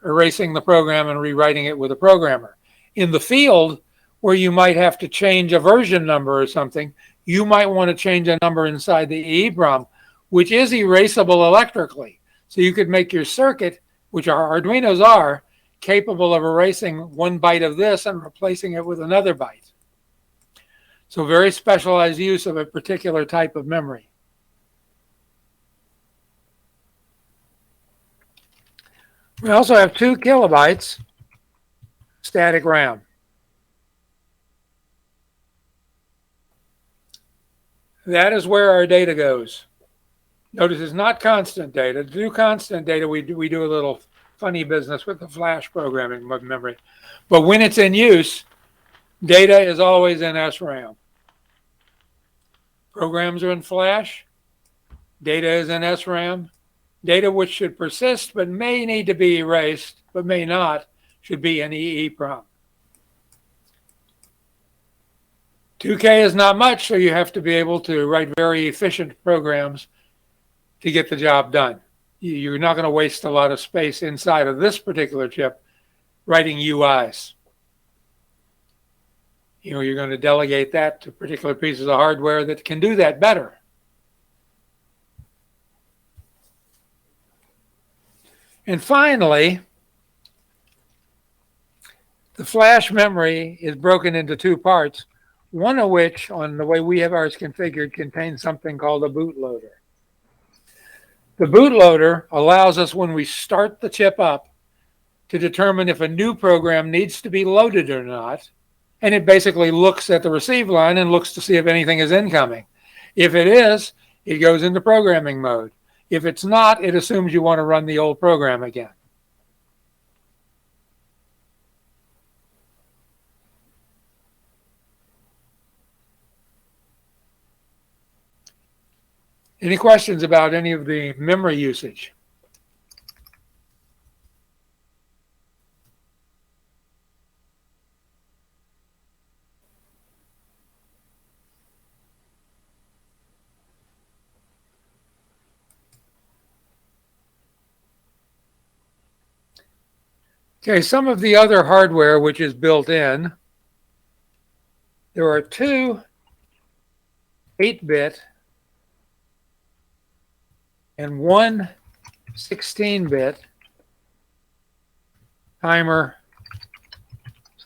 erasing the program and rewriting it with a programmer. In the field, where you might have to change a version number or something, you might want to change a number inside the EEPROM, which is erasable electrically. So you could make your circuit, which our Arduinos are, capable of erasing 1 byte of this and replacing it with another byte. So very specialized use of a particular type of memory. We also have 2 kilobytes static RAM. That is where our data goes. Notice it's not constant data. To do constant data, we do a little funny business with the flash programming memory. But when it's in use, data is always in SRAM. Programs are in flash. Data is in SRAM. Data which should persist but may need to be erased, but may not, should be in EEPROM. 2K is not much, so you have to be able to write very efficient programs to get the job done. you're not going to waste a lot of space inside of this particular chip writing UIs. You're going to delegate that to particular pieces of hardware that can do that better. And finally, the flash memory is broken into two parts, one of which, on the way we have ours configured, contains something called a bootloader. The bootloader allows us, when we start the chip up, to determine if a new program needs to be loaded or not. And it basically looks at the receive line and looks to see if anything is incoming. If it is, it goes into programming mode. If it's not, it assumes you want to run the old program again. Any questions about any of the memory usage? Okay, some of the other hardware which is built in, there are two 8-bit and one 16-bit timer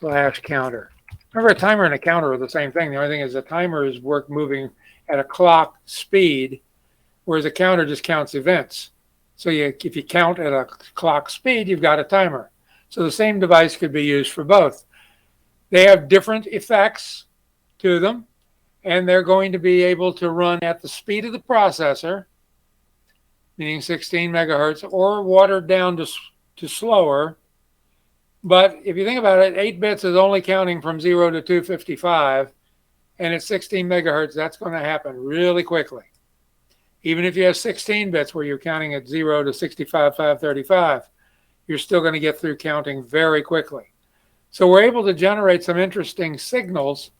/ counter. Remember, a timer and a counter are the same thing. The only thing is a timer is moving at a clock speed, whereas a counter just counts events. So if you count at a clock speed, you've got a timer. So the same device could be used for both. They have different effects to them, and they're going to be able to run at the speed of the processor, meaning 16 megahertz, or watered down to slower. But if you think about it, 8 bits is only counting from 0 to 255, and at 16 megahertz, that's going to happen really quickly. Even if you have 16 bits where you're counting at 0 to 65,535, you're still going to get through counting very quickly. So we're able to generate some interesting signals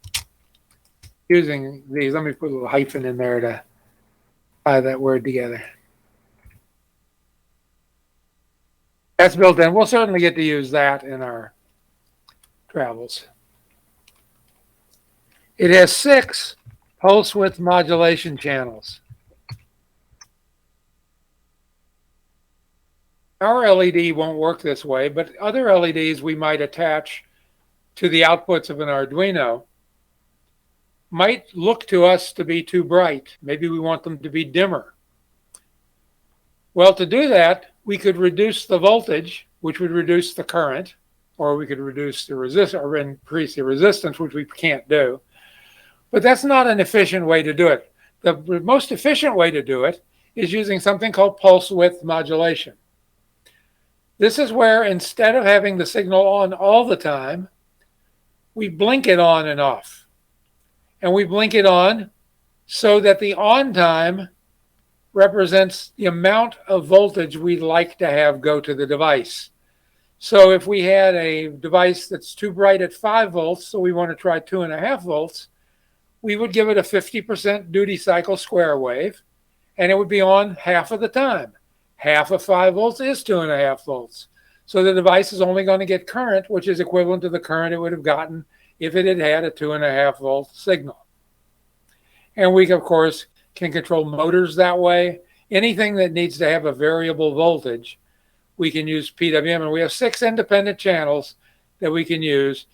using these. Let me put a little hyphen in there to tie that word together. That's built in. We'll certainly get to use that in our travels. It has 6 pulse width modulation channels. Our LED won't work this way, but other LEDs we might attach to the outputs of an Arduino might look to us to be too bright. Maybe we want them to be dimmer. Well, to do that, we could reduce the voltage, which would reduce the current, or we could reduce the resistance or increase the resistance, which we can't do. But that's not an efficient way to do it. The most efficient way to do it is using something called pulse width modulation. This is where, instead of having the signal on all the time, we blink it on and off. And we blink it on so that the on time represents the amount of voltage we'd like to have go to the device. So if we had a device that's too bright at 5 volts, so we want to try 2.5 volts, we would give it a 50% duty cycle square wave, and it would be on half of the time. Half of 5 volts is 2.5 volts. So the device is only going to get current, which is equivalent to the current it would have gotten if it had had a 2.5 volt signal. And we, of course, can control motors that way. Anything that needs to have a variable voltage, we can use PWM. And we have 6 independent channels that we can use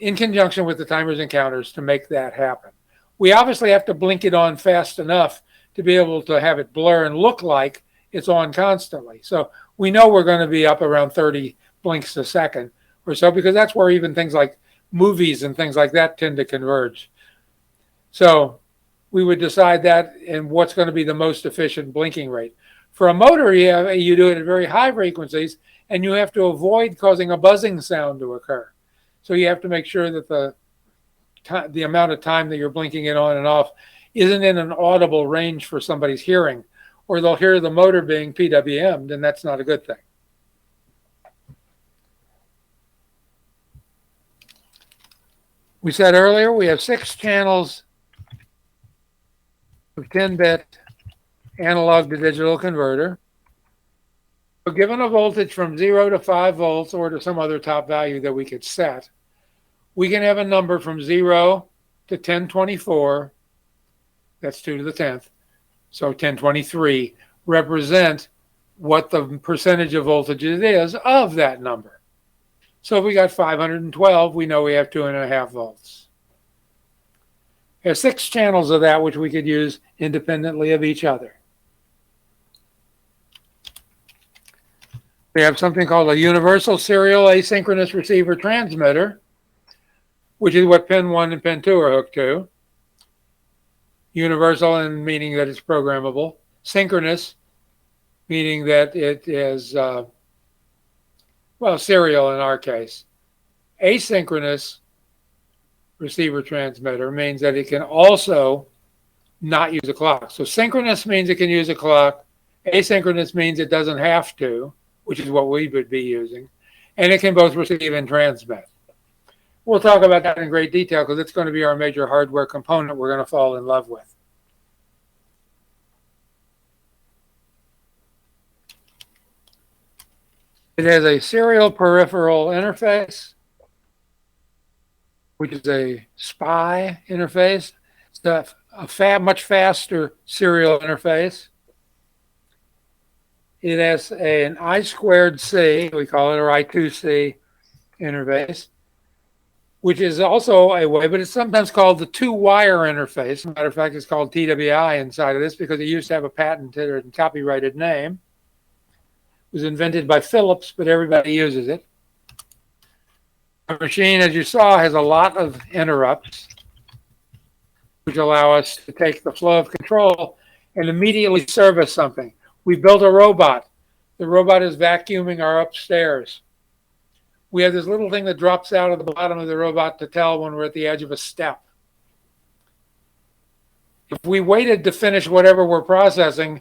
in conjunction with the timers and counters to make that happen. We obviously have to blink it on fast enough to be able to have it blur and look like it's on constantly. So we know we're going to be up around 30 blinks a second or so, because that's where even things like movies and things like that tend to converge. So we would decide that and what's going to be the most efficient blinking rate. For a motor, you do it at very high frequencies, and you have to avoid causing a buzzing sound to occur. So you have to make sure that the amount of time that you're blinking it on and off isn't in an audible range for somebody's hearing, or they'll hear the motor being PWM'd, and that's not a good thing. We said earlier we have 6 channels of 10-bit analog to digital converter. So given a voltage from 0 to 5 volts or to some other top value that we could set, we can have a number from 0 to 1024, that's 2 to the 10th, so 1023, represent what the percentage of voltage it is of that number. So if we got 512, we know we have 2.5 volts. There's 6 channels of that which we could use independently of each other. We have something called a universal serial asynchronous receiver transmitter, which is what pin 1 and pin 2 are hooked to. Universal in meaning that it's programmable. Synchronous meaning that it is, serial in our case. Asynchronous receiver transmitter means that it can also not use a clock. So synchronous means it can use a clock. Asynchronous means it doesn't have to, which is what we would be using. And it can both receive and transmit. We'll talk about that in great detail because it's going to be our major hardware component we're going to fall in love with. It has a serial peripheral interface, which is a SPI interface. It's a much faster serial interface. It has an I2C, we call it, or I2C interface, which is also a way, but it's sometimes called the two-wire interface. As a matter of fact, it's called TWI inside of this because it used to have a patented or copyrighted name. It was invented by Philips, but everybody uses it. The machine, as you saw, has a lot of interrupts, which allow us to take the flow of control and immediately service something. We built a robot. The robot is vacuuming our upstairs. We have this little thing that drops out of the bottom of the robot to tell when we're at the edge of a step. If we waited to finish whatever we're processing,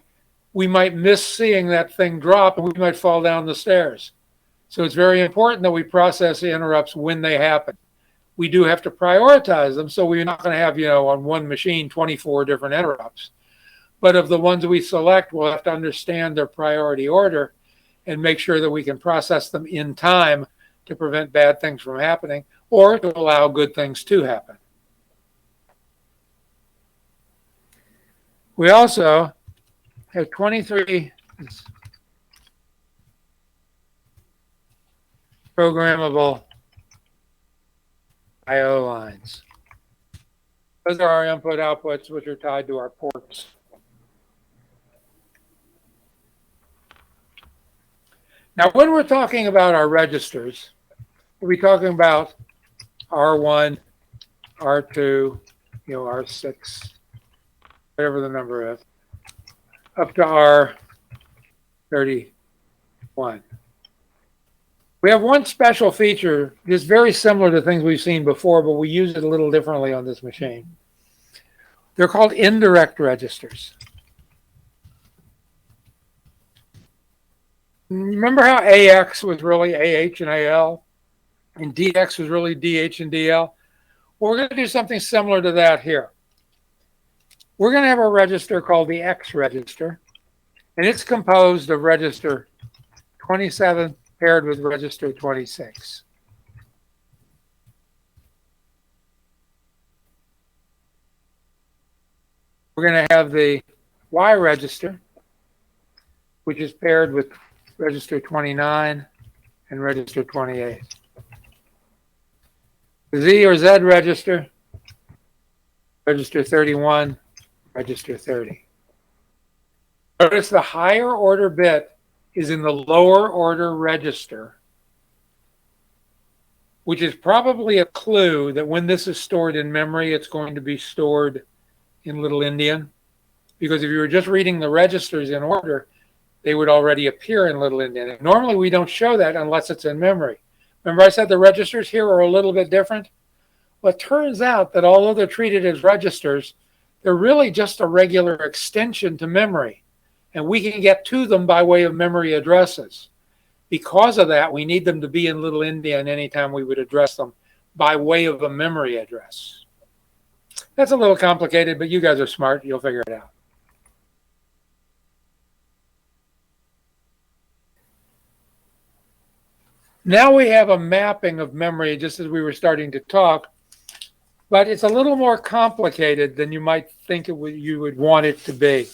we might miss seeing that thing drop and we might fall down the stairs. So it's very important that we process the interrupts when they happen. We do have to prioritize them, so we're not going to have, on one machine, 24 different interrupts. But of the ones we select, we'll have to understand their priority order and make sure that we can process them in time to prevent bad things from happening or to allow good things to happen. We also have 23 programmable I/O lines. Those are our input outputs, which are tied to our ports. Now, when we're talking about our registers, we're talking about R1, R2, R6, whatever the number is, up to R31. We have one special feature that's very similar to things we've seen before, but we use it a little differently on this machine. They're called indirect registers. Remember how AX was really AH and AL, and DX was really DH and DL? Well, we're going to do something similar to that here. We're going to have a register called the X register, and it's composed of register 27 paired with register 26. We're going to have the Y register, which is paired with register 29 and register 28. The Z or Z register, register 31, register 30. Notice the higher order bit is in the lower order register, which is probably a clue that when this is stored in memory, it's going to be stored in Little Indian. Because if you were just reading the registers in order, they would already appear in Little Indian. And normally we don't show that unless it's in memory. Remember I said the registers here are a little bit different? Well, it turns out that although they're treated as registers, they're really just a regular extension to memory. And we can get to them by way of memory addresses. Because of that, we need them to be in Little Indian anytime we would address them by way of a memory address. That's a little complicated, but you guys are smart. You'll figure it out. Now we have a mapping of memory just as we were starting to talk, but it's a little more complicated than you might think you would want it to be.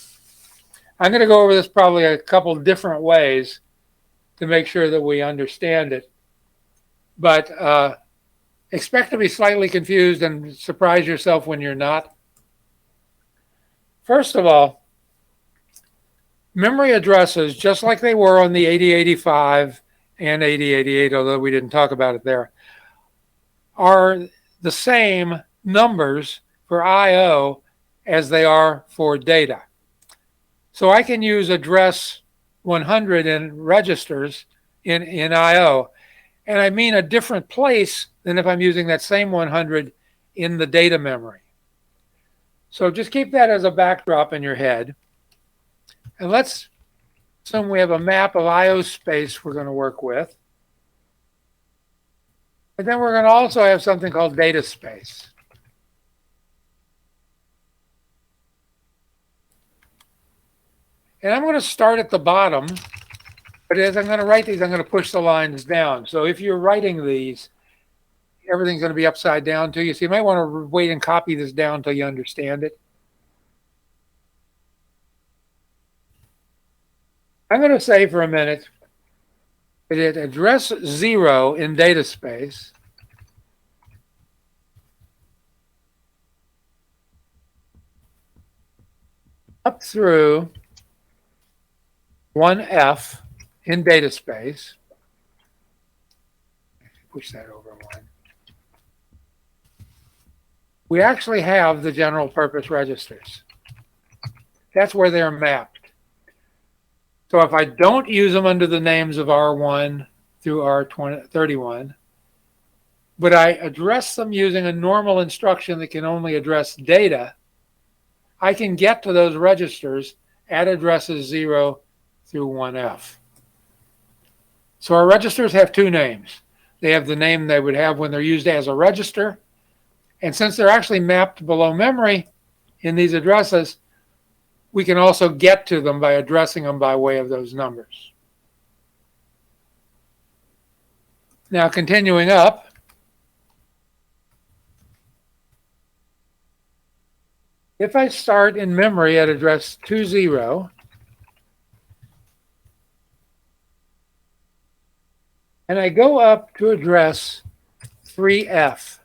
I'm going to go over this probably a couple different ways to make sure that we understand it. But expect to be slightly confused and surprise yourself when you're not. First of all, memory addresses, just like they were on the 8085 and 8088, although we didn't talk about it there, are the same numbers for I/O as they are for data. So I can use address 100 in registers in I/O, and I mean a different place than if I'm using that same 100 in the data memory. So just keep that as a backdrop in your head. And let's assume we have a map of I/O space we're going to work with. And then we're going to also have something called data space. And I'm going to start at the bottom, but as I'm going to write these, I'm going to push the lines down. So if you're writing these, everything's going to be upside down to you. So you might want to wait and copy this down until you understand it. I'm going to say for a minute that at address 0 in data space, up through 1F in data space, push that over 1, we actually have the general purpose registers. That's where they're mapped. So if I don't use them under the names of R1 through R31, but I address them using a normal instruction that can only address data, I can get to those registers at addresses 0 through 1F. So our registers have two names. They have the name they would have when they're used as a register. And since they're actually mapped below memory in these addresses, we can also get to them by addressing them by way of those numbers. Now, continuing up, if I start in memory at address 20, and I go up to address 3F,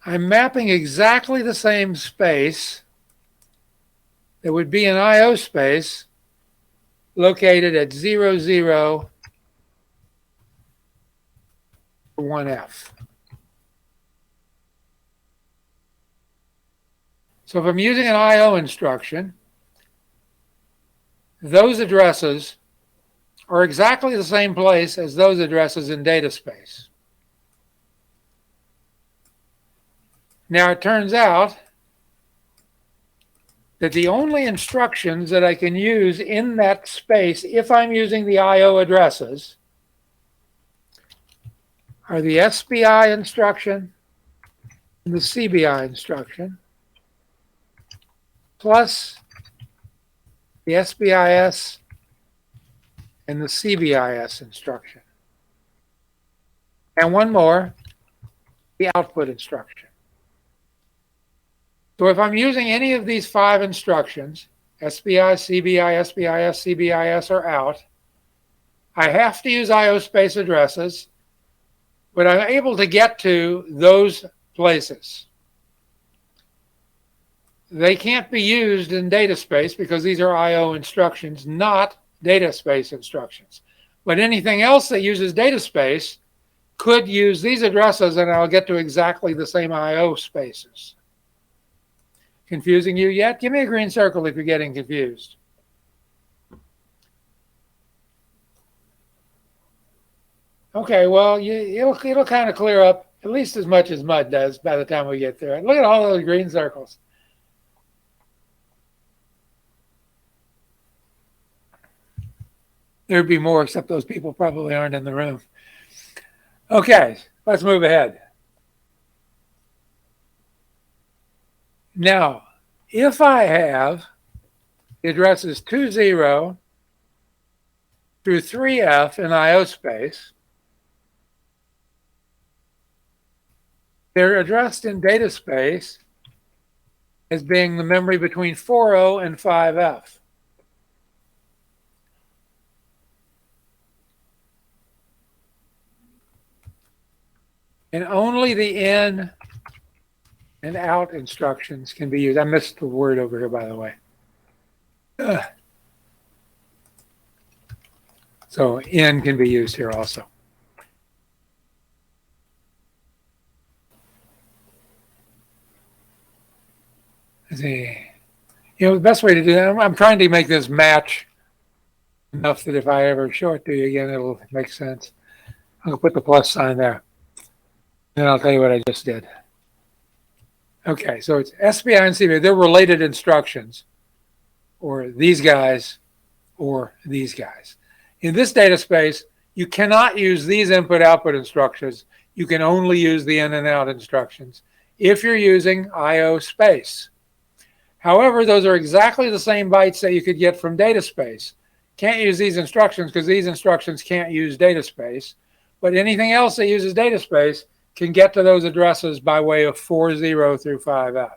I'm mapping exactly the same space that would be an I/O space located at 0, 0, 1F. So if I'm using an I/O instruction, those addresses are exactly the same place as those addresses in data space. Now it turns out that the only instructions that I can use in that space, if I'm using the I/O addresses, are the SBI instruction and the CBI instruction, plus the SBIS and the CBIS instruction. And one more, the output instruction. So if I'm using any of these 5 instructions, SBI, CBI, SBIS, CBIS, or out, I have to use I/O space addresses, but I'm able to get to those places. They can't be used in data space because these are I/O instructions, not data space instructions. But anything else that uses data space could use these addresses, and I'll get to exactly the same I/O spaces. Confusing you yet? Give me a green circle if you're getting confused. Okay, well, it'll kind of clear up at least as much as mud does by the time we get there. Look at all those green circles. There'd be more, except those people probably aren't in the room. Okay, let's move ahead. Now, if I have the address is 20 through 3F in IO space. They're addressed in data space as being the memory between 40 and 5F. And only the in and out instructions can be used. I missed the word over here, by the way. So in can be used here also. See, the best way to do that, I'm trying to make this match enough that if I ever show it to you again, it'll make sense. I'm going to put the plus sign there. And I'll tell you what I just did. Okay, so it's SBI and CBI. They're related instructions, or these guys, or these guys. In this data space, you cannot use these input-output instructions. You can only use the in and out instructions if you're using IO space. However, those are exactly the same bytes that you could get from data space. Can't use these instructions because these instructions can't use data space. But anything else that uses data space can get to those addresses by way of 40 through 5F.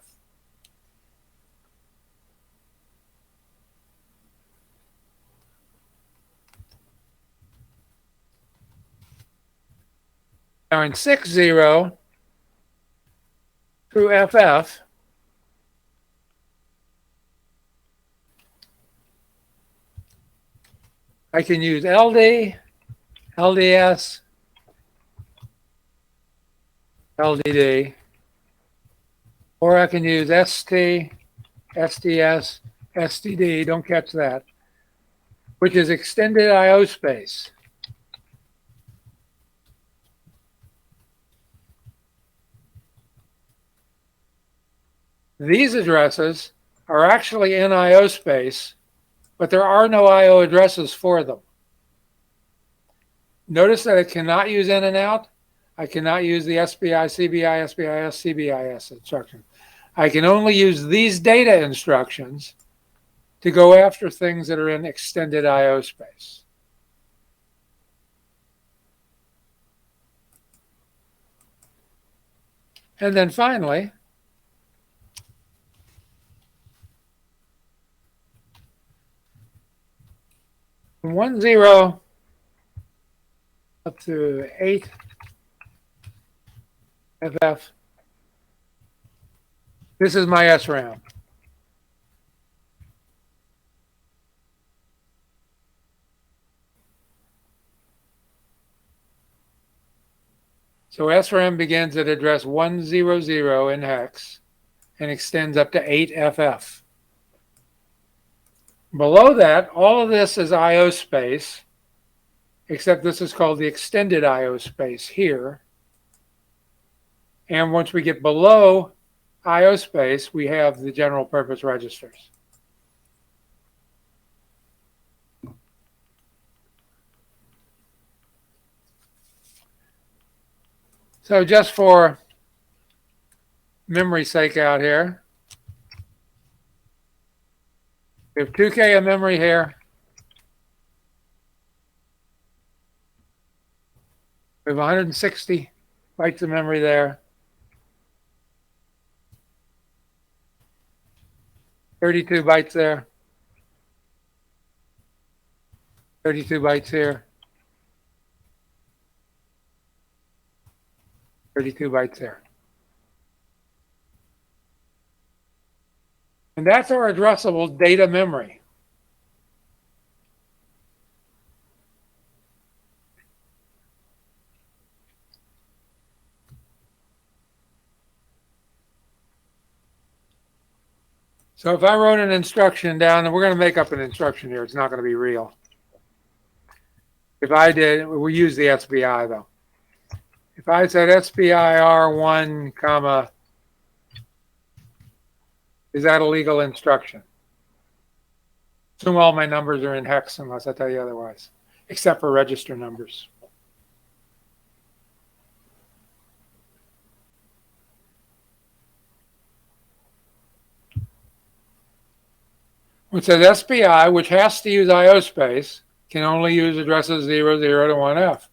Now in 60 through FF, I can use LD, LDS, LDD, or I can use ST, SDS, STD, don't catch that, which is extended IO space. These addresses are actually in IO space, but there are no IO addresses for them. Notice that I cannot use in and out. I cannot use the SBI, CBI, SBIS, CBIS instruction. I can only use these data instructions to go after things that are in extended IO space. And then finally, from 10 up to 8 FF, this is my SRAM. So SRAM begins at address 100 in hex and extends up to 8 FF. Below that, all of this is IO space, except this is called the extended IO space here. And once we get below IO space, we have the general purpose registers. So just for memory's sake out here, we have 2K of memory here. We have 160 bytes of memory there. 32 bytes there. 32 bytes here. 32 bytes there. And that's our addressable data memory. So if I wrote an instruction down, and we're going to make up an instruction here, it's not going to be real. If I did, we use the SBI though. If I said SBIR1, comma, is that a legal instruction? Assume all my numbers are in hex unless I tell you otherwise, except for register numbers. which says SPI, which has to use IO space, can only use addresses 00 to 1F.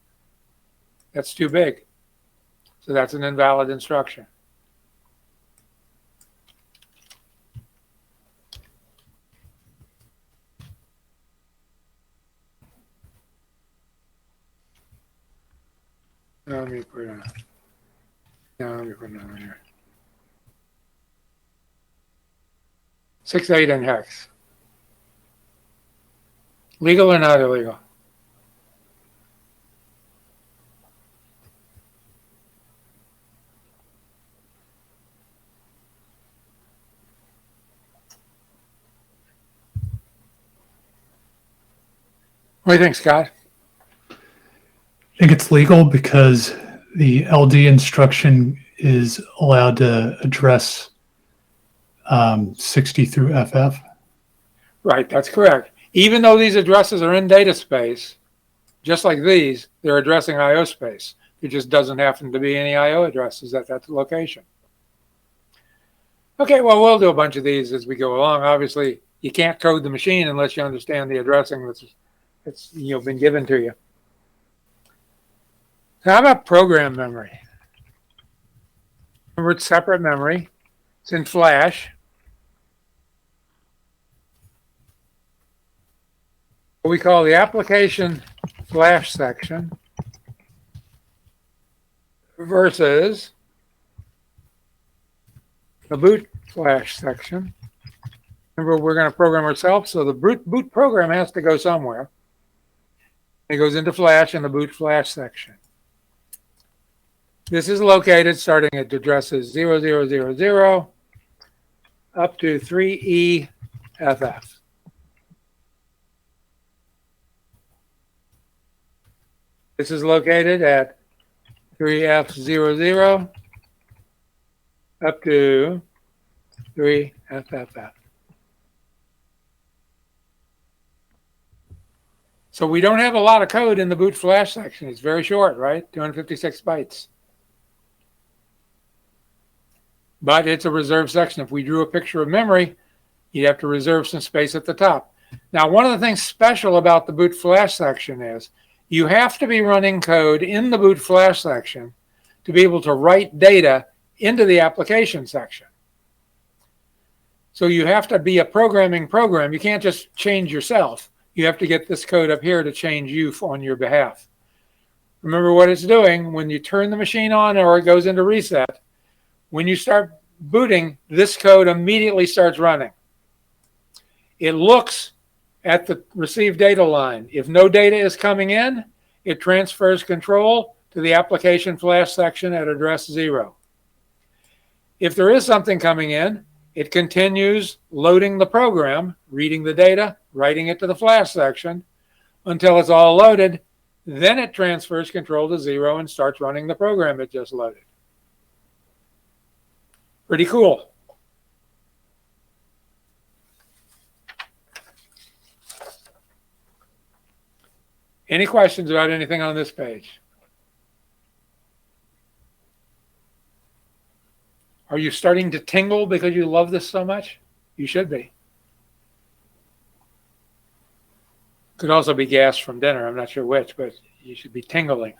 That's too big. So that's an invalid instruction. Let me put it on. No, let me put it on here. 6, 8 in hex. Legal or not illegal? What do you think, Scott? I think it's legal because the LD instruction is allowed to address 60 through FF. Right, that's correct. Even though these addresses are in data space, just like these, they're addressing IO space. There just doesn't happen to be any IO addresses at that location. Okay, well, we'll do a bunch of these as we go along. Obviously, you can't code the machine unless you understand the addressing that's been given to you. So how about program memory? Remember, it's separate memory. It's in flash. What we call the application flash section versus the boot flash section. Remember, we're going to program ourselves, so the boot program has to go somewhere. It goes into flash in the boot flash section. This is located starting at addresses 0000 up to 3EFF. This is located at 3F00 up to 3FFF. So we don't have a lot of code in the boot flash section. It's very short, right? 256 bytes. But it's a reserved section. If we drew a picture of memory, you'd have to reserve some space at the top. Now, one of the things special about the boot flash section is you have to be running code in the boot flash section to be able to write data into the application section. So you have to be a programming program. You can't just change yourself. You have to get this code up here to change you on your behalf. Remember what it's doing when you turn the machine on or it goes into reset. When you start booting, this code immediately starts running. It looks at the received data line. If no data is coming in, it transfers control to the application flash section at address 0. If there is something coming in, it continues loading the program, reading the data, writing it to the flash section until it's all loaded. Then it transfers control to 0 and starts running the program it just loaded. Pretty cool. Any questions about anything on this page? Are you starting to tingle because you love this so much? You should be. Could also be gas from dinner. I'm not sure which, but you should be tingling.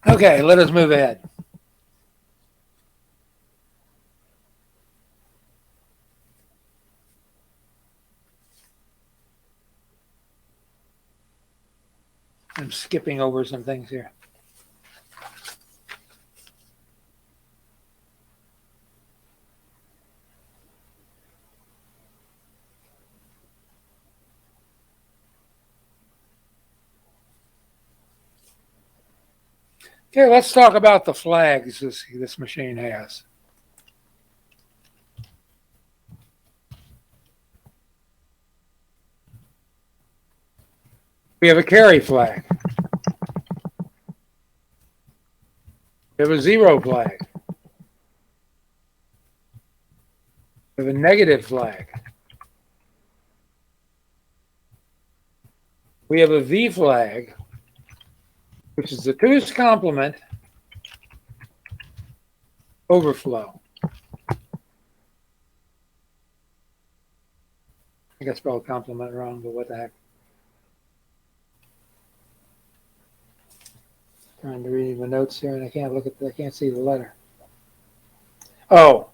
Okay, let us move ahead. I'm skipping over some things here. Okay, let's talk about the flags this machine has. We have a carry flag. We have a 0 flag. We have a negative flag. We have a V flag, which is the 2's complement overflow. I spelled complement wrong, but what the heck. Trying to read the notes here and I can't see the letter. Oh,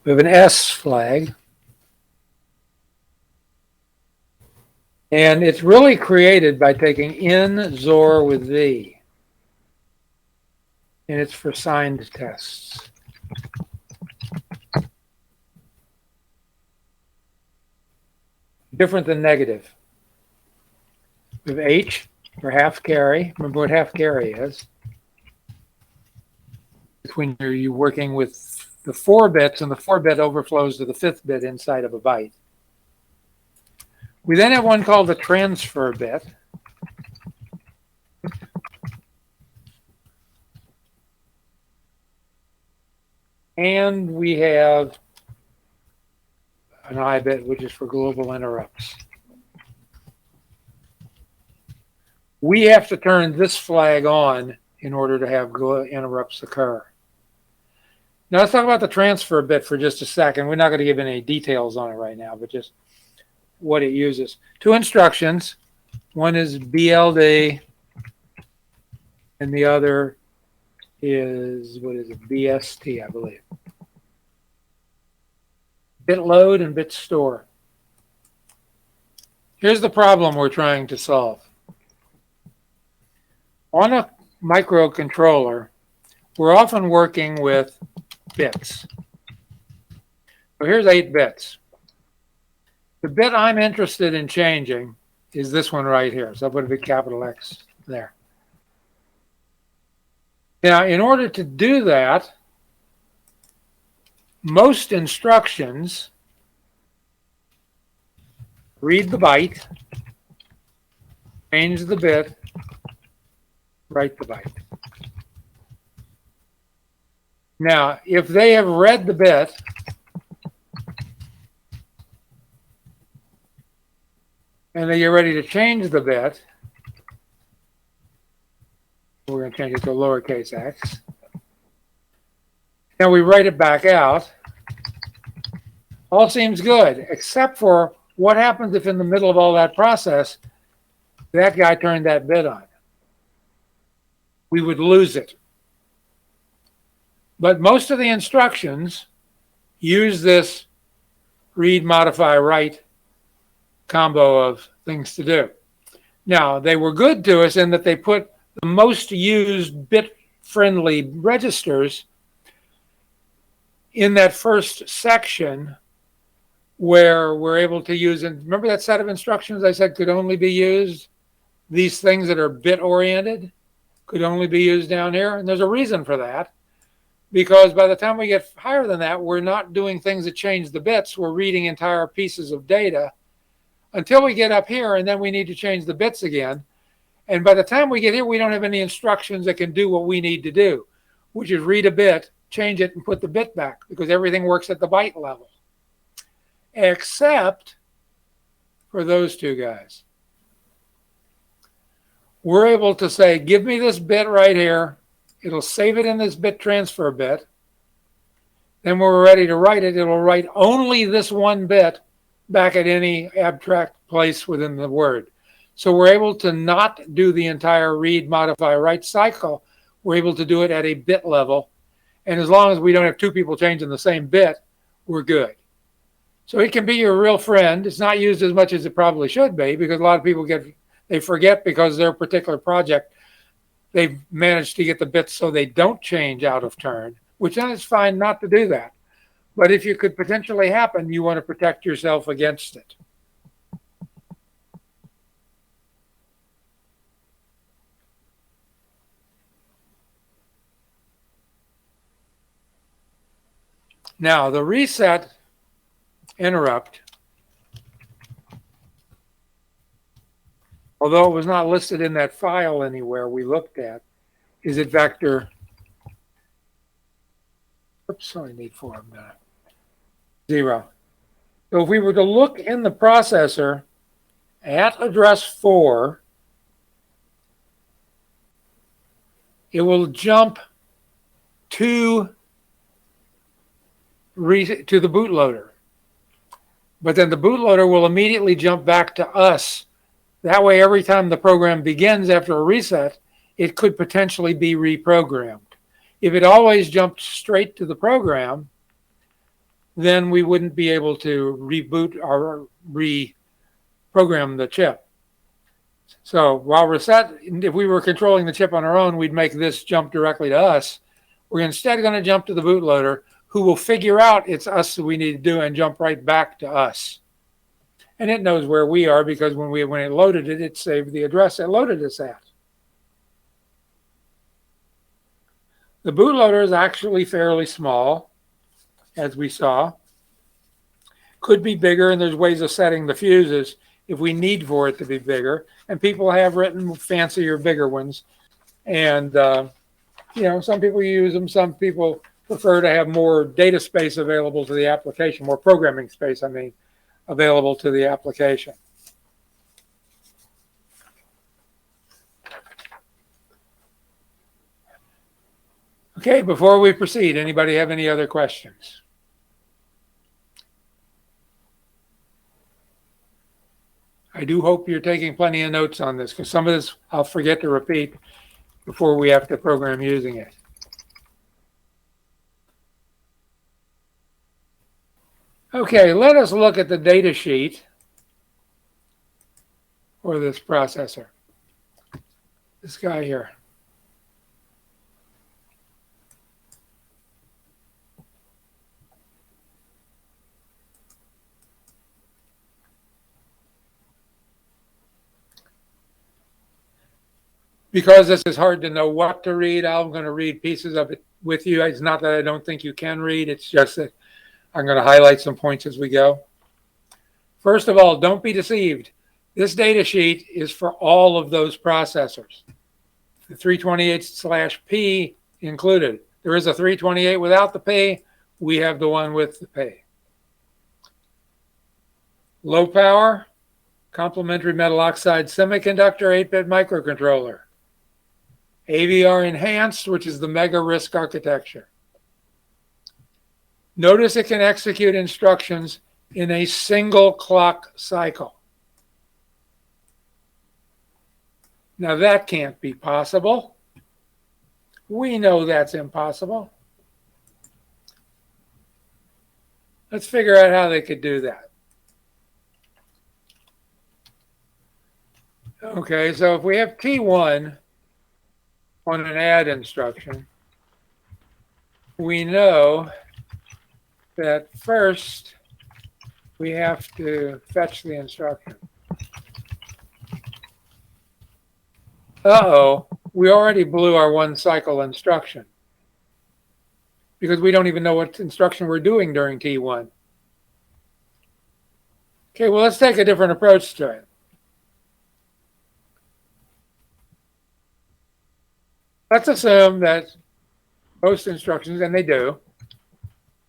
we have an S flag. And it's really created by taking in XOR with V. And it's for signed tests. Different than negative. We have H for half carry. Remember what half carry is. It's when you're working with the 4 bits and the 4-bit overflows to the 5th bit inside of a byte. We then have one called the transfer bit. And we have an I bit, which is for global interrupts. We have to turn this flag on in order to have interrupts occur. Now let's talk about the transfer bit for just a second. We're not going to give any details on it right now, but just what it uses. 2 instructions. One is BLD, and the other is, what is it, BST, I believe. Bit load and bit store. Here's the problem we're trying to solve. On a microcontroller, we're often working with bits. So here's 8 bits. The bit I'm interested in changing is this one right here. So I'll put a big capital X there. Now, in order to do that, most instructions read the byte, change the bit, write the byte. Now, if they have read the bit, and they get ready to change the bit, we're going to change it to lowercase x. Now we write it back out. All seems good, except for what happens if in the middle of all that process, that guy turned that bit on. We would lose it. But most of the instructions use this read, modify, write combo of things to do. Now, they were good to us in that they put the most used bit-friendly registers in that first section where we're able to use, and remember that set of instructions I said could only be used? These things that are bit-oriented could only be used down here, and there's a reason for that. Because by the time we get higher than that, we're not doing things that change the bits. We're reading entire pieces of data until we get up here, and then we need to change the bits again. And by the time we get here, we don't have any instructions that can do what we need to do, which is read a bit, change it, and put the bit back, because everything works at the byte level, except for those two guys. We're able to say, give me this bit right here. It'll save it in this bit transfer bit. Then when we're ready to write it, it'll write only this one bit back at any abstract place within the word. So we're able to not do the entire read, modify, write cycle. We're able to do it at a bit level. And as long as we don't have 2 people changing the same bit, we're good. So it can be your real friend. It's not used as much as it probably should be, because a lot of people they forget because their particular project, they've managed to get the bits so they don't change out of turn, which then it's fine not to do that. But if it could potentially happen, you want to protect yourself against it. Now, the reset interrupt, although it was not listed in that file anywhere we looked at, is at vector, oops, I need 4 of them, 0. So if we were to look in the processor at address 4, it will jump to the bootloader. But then the bootloader will immediately jump back to us. That way, every time the program begins after a reset, it could potentially be reprogrammed. If it always jumped straight to the program, then we wouldn't be able to reboot or reprogram the chip. So while reset, if we were controlling the chip on our own, we'd make this jump directly to us. We're instead going to jump to the bootloader, who will figure out it's us that we need to do and jump right back to us. And it knows where we are because when it loaded it, it saved the address it loaded us at. The bootloader is actually fairly small, as we saw. Could be bigger, and there's ways of setting the fuses if we need for it to be bigger. And people have written fancier, bigger ones. And, some people use them. Some people prefer to have more data space available to the application, more programming space, available to the application. Okay, before we proceed, anybody have any other questions? I do hope you're taking plenty of notes on this, because some of this I'll forget to repeat before we have to program using it. Okay, let us look at the data sheet for this processor. This guy here. Because this is hard to know what to read, I'm going to read pieces of it with you. It's not that I don't think you can read. It's just that I'm going to highlight some points as we go. First of all, don't be deceived. This data sheet is for all of those processors. The 328/P included. There is a 328 without the P. We have the one with the P. Low power, complementary metal oxide semiconductor 8-bit microcontroller. AVR enhanced, which is the mega RISC architecture. Notice it can execute instructions in a single clock cycle. Now that can't be possible. We know that's impossible. Let's figure out how they could do that. Okay, so if we have T1 on an add instruction, we know that first we have to fetch the instruction. Uh-oh, we already blew our one cycle instruction because we don't even know what instruction we're doing during T1. Okay, well, let's take a different approach to it. Let's assume that most instructions, and they do,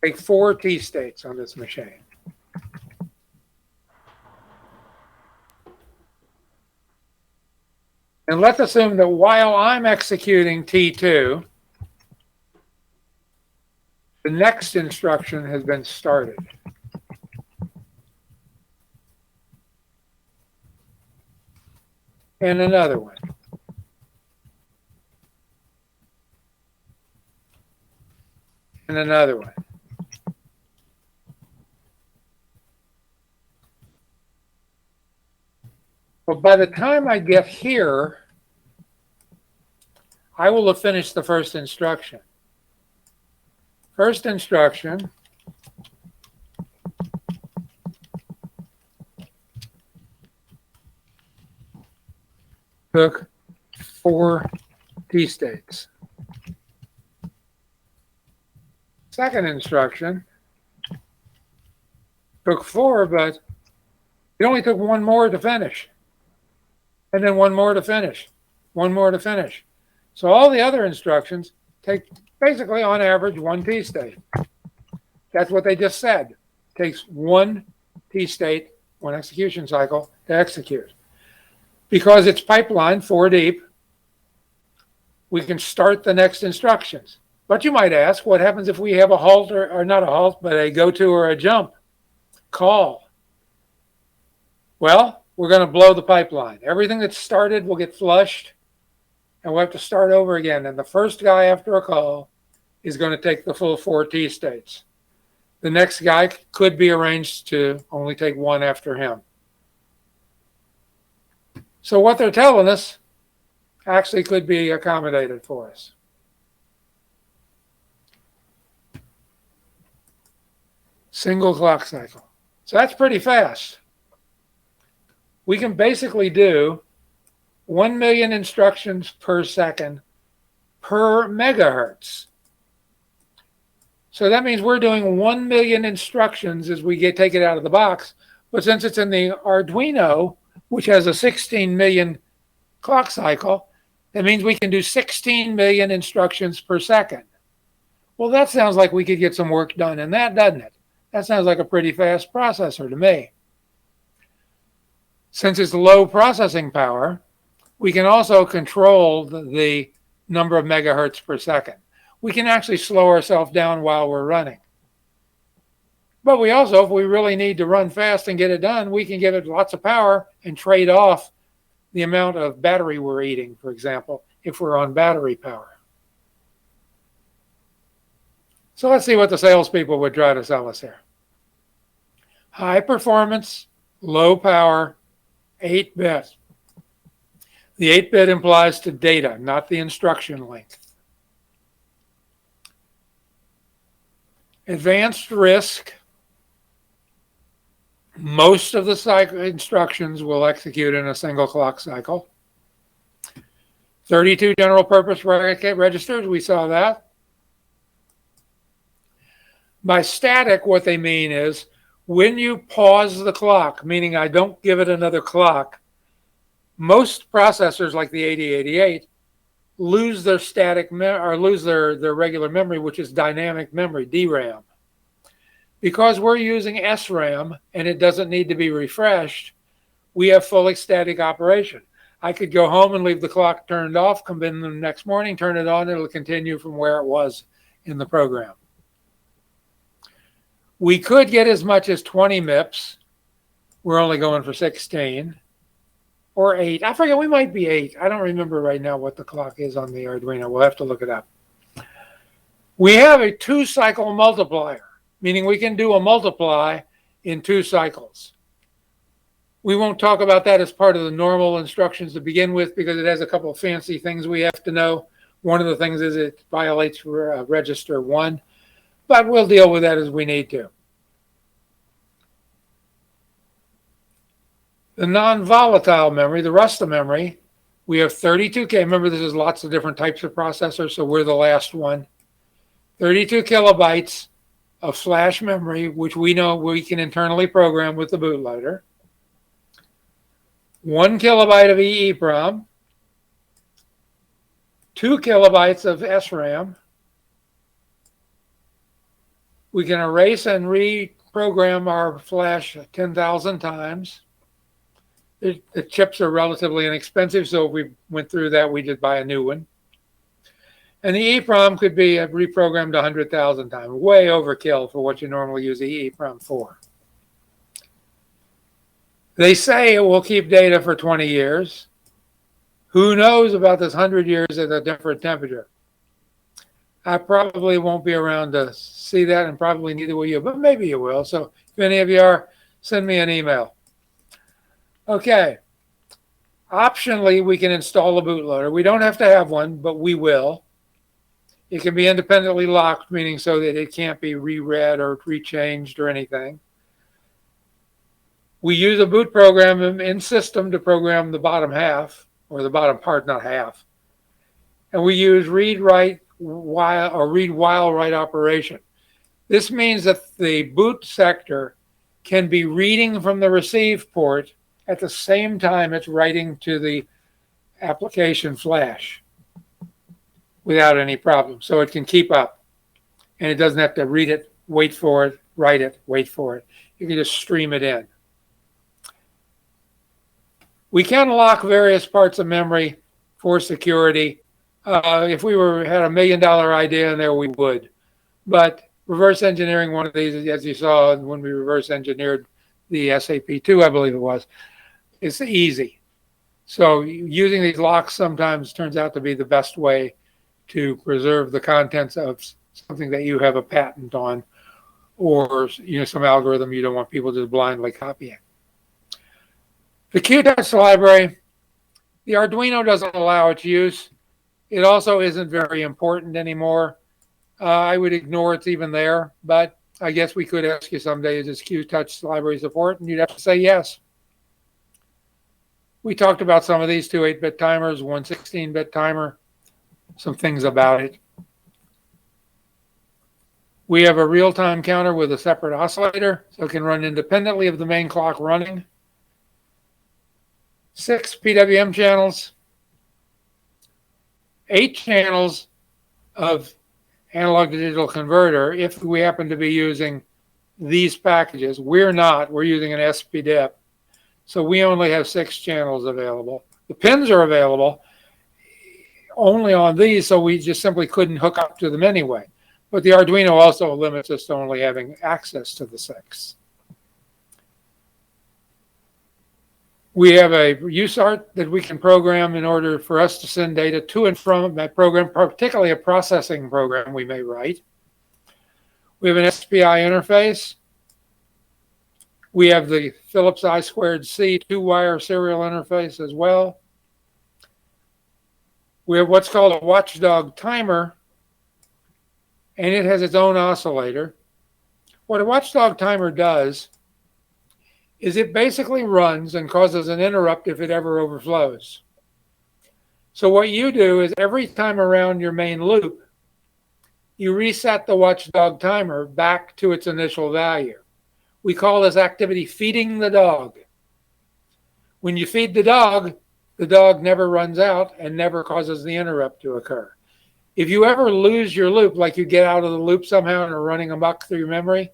take 4 T states on this machine. And let's assume that while I'm executing T2, the next instruction has been started. And another one. And another one. Well, by the time I get here, I will have finished the first instruction. First instruction took 4 T states. Second instruction took 4, but it only took 1 more to finish. And then 1 more to finish. 1 more to finish. So all the other instructions take basically on average 1 T state. That's what they just said. It takes 1 T state, 1 execution cycle to execute. Because it's pipeline 4 deep, we can start the next instructions. But you might ask, what happens if we have a halt or not a halt, but a go to or a jump call? Well, we're going to blow the pipeline. Everything that's started will get flushed, and we'll have to start over again. And the first guy after a call is going to take the full 4 T states. The next guy could be arranged to only take one after him. So what they're telling us actually could be accommodated for us. Single clock cycle. So that's pretty fast. We can basically do 1 million instructions per second per megahertz. So that means we're doing 1 million instructions as we take it out of the box. But since it's in the Arduino, which has a 16 million clock cycle, that means we can do 16 million instructions per second. Well, that sounds like we could get some work done in that, doesn't it? That sounds like a pretty fast processor to me. Since it's low processing power, we can also control the number of megahertz per second. We can actually slow ourselves down while we're running. But we also, if we really need to run fast and get it done, we can give it lots of power and trade off the amount of battery we're eating, for example, if we're on battery power. So let's see what the salespeople would try to sell us here. High performance, low power, 8-bit. The 8-bit implies to data, not the instruction length. Advanced RISC. Most of the instructions will execute in a single clock cycle. 32 general purpose registers, we saw that. By static, what they mean is when you pause the clock, meaning I don't give it another clock, most processors like the 8088 lose their static or lose their regular memory, which is dynamic memory, DRAM. Because we're using SRAM and it doesn't need to be refreshed, we have fully static operation. I could go home and leave the clock turned off, come in the next morning, turn it on, it'll continue from where it was in the program. We could get as much as 20 MIPS. We're only going for 16 or 8. I forget, we might be 8. I don't remember right now what the clock is on the Arduino. We'll have to look it up. We have a 2-cycle multiplier, meaning we can do a multiply in 2 cycles. We won't talk about that as part of the normal instructions to begin with because it has a couple of fancy things we have to know. One of the things is it violates register 1, but we'll deal with that as we need to. The non-volatile memory, the rest of memory, we have 32K. Remember, this is lots of different types of processors, so we're the last one. 32 kilobytes of flash memory, which we know we can internally program with the bootloader. 1 kilobyte of EEPROM. 2 kilobytes of SRAM. We can erase and reprogram our flash 10,000 times. The chips are relatively inexpensive, so if we went through that, we just buy a new one. And the EEPROM could be reprogrammed 100,000 times. Way overkill for what you normally use the EEPROM for. They say it will keep data for 20 years. Who knows about this 100 years at a different temperature? I probably won't be around to see that, and probably neither will you, but maybe you will. So if any of you are, send me an email. Okay. Optionally, we can install a bootloader. We don't have to have one, but we will. It can be independently locked, meaning so that it can't be reread or rechanged or anything. We use a boot program in system to program the bottom half, or the bottom part, not half. And we use read, write, while, or read, while, write operation. This means that the boot sector can be reading from the receive port at the same time it's writing to the application flash without any problem. So it can keep up. And it doesn't have to read it, wait for it, write it, wait for it. You can just stream it in. We can lock various parts of memory for security. If we had $1 million idea in there, we would. But reverse engineering one of these, as you saw when we reverse engineered the SAP2, I believe it was, It's easy. So using these locks sometimes turns out to be the best way to preserve the contents of something that you have a patent on, or some algorithm you don't want people just blindly copying. The QTouch library, the Arduino doesn't allow its use. It also isn't very important anymore. I would ignore it's even there, but I guess we could ask you someday, is this QTouch library support? And you'd have to say yes. We talked about some of these, two 8-bit timers, one 16-bit timer, some things about it. We have a real-time counter with a separate oscillator, so it can run independently of the main clock running. 6 PWM channels, 8 channels of analog to digital converter if we happen to be using these packages. We're not. We're using an SPDIP. So we only have 6 channels available. The pins are available only on these, so we just simply couldn't hook up to them anyway. But the Arduino also limits us to only having access to the 6. We have a USART that we can program in order for us to send data to and from that program, particularly a processing program we may write. We have an SPI interface. We have the Philips I2C 2-wire serial interface as well. We have what's called a watchdog timer, and it has its own oscillator. What a watchdog timer does is it basically runs and causes an interrupt if it ever overflows. So what you do is every time around your main loop, you reset the watchdog timer back to its initial value. We call this activity feeding the dog. When you feed the dog never runs out and never causes the interrupt to occur. If you ever lose your loop, like you get out of the loop somehow and are running amok through your memory,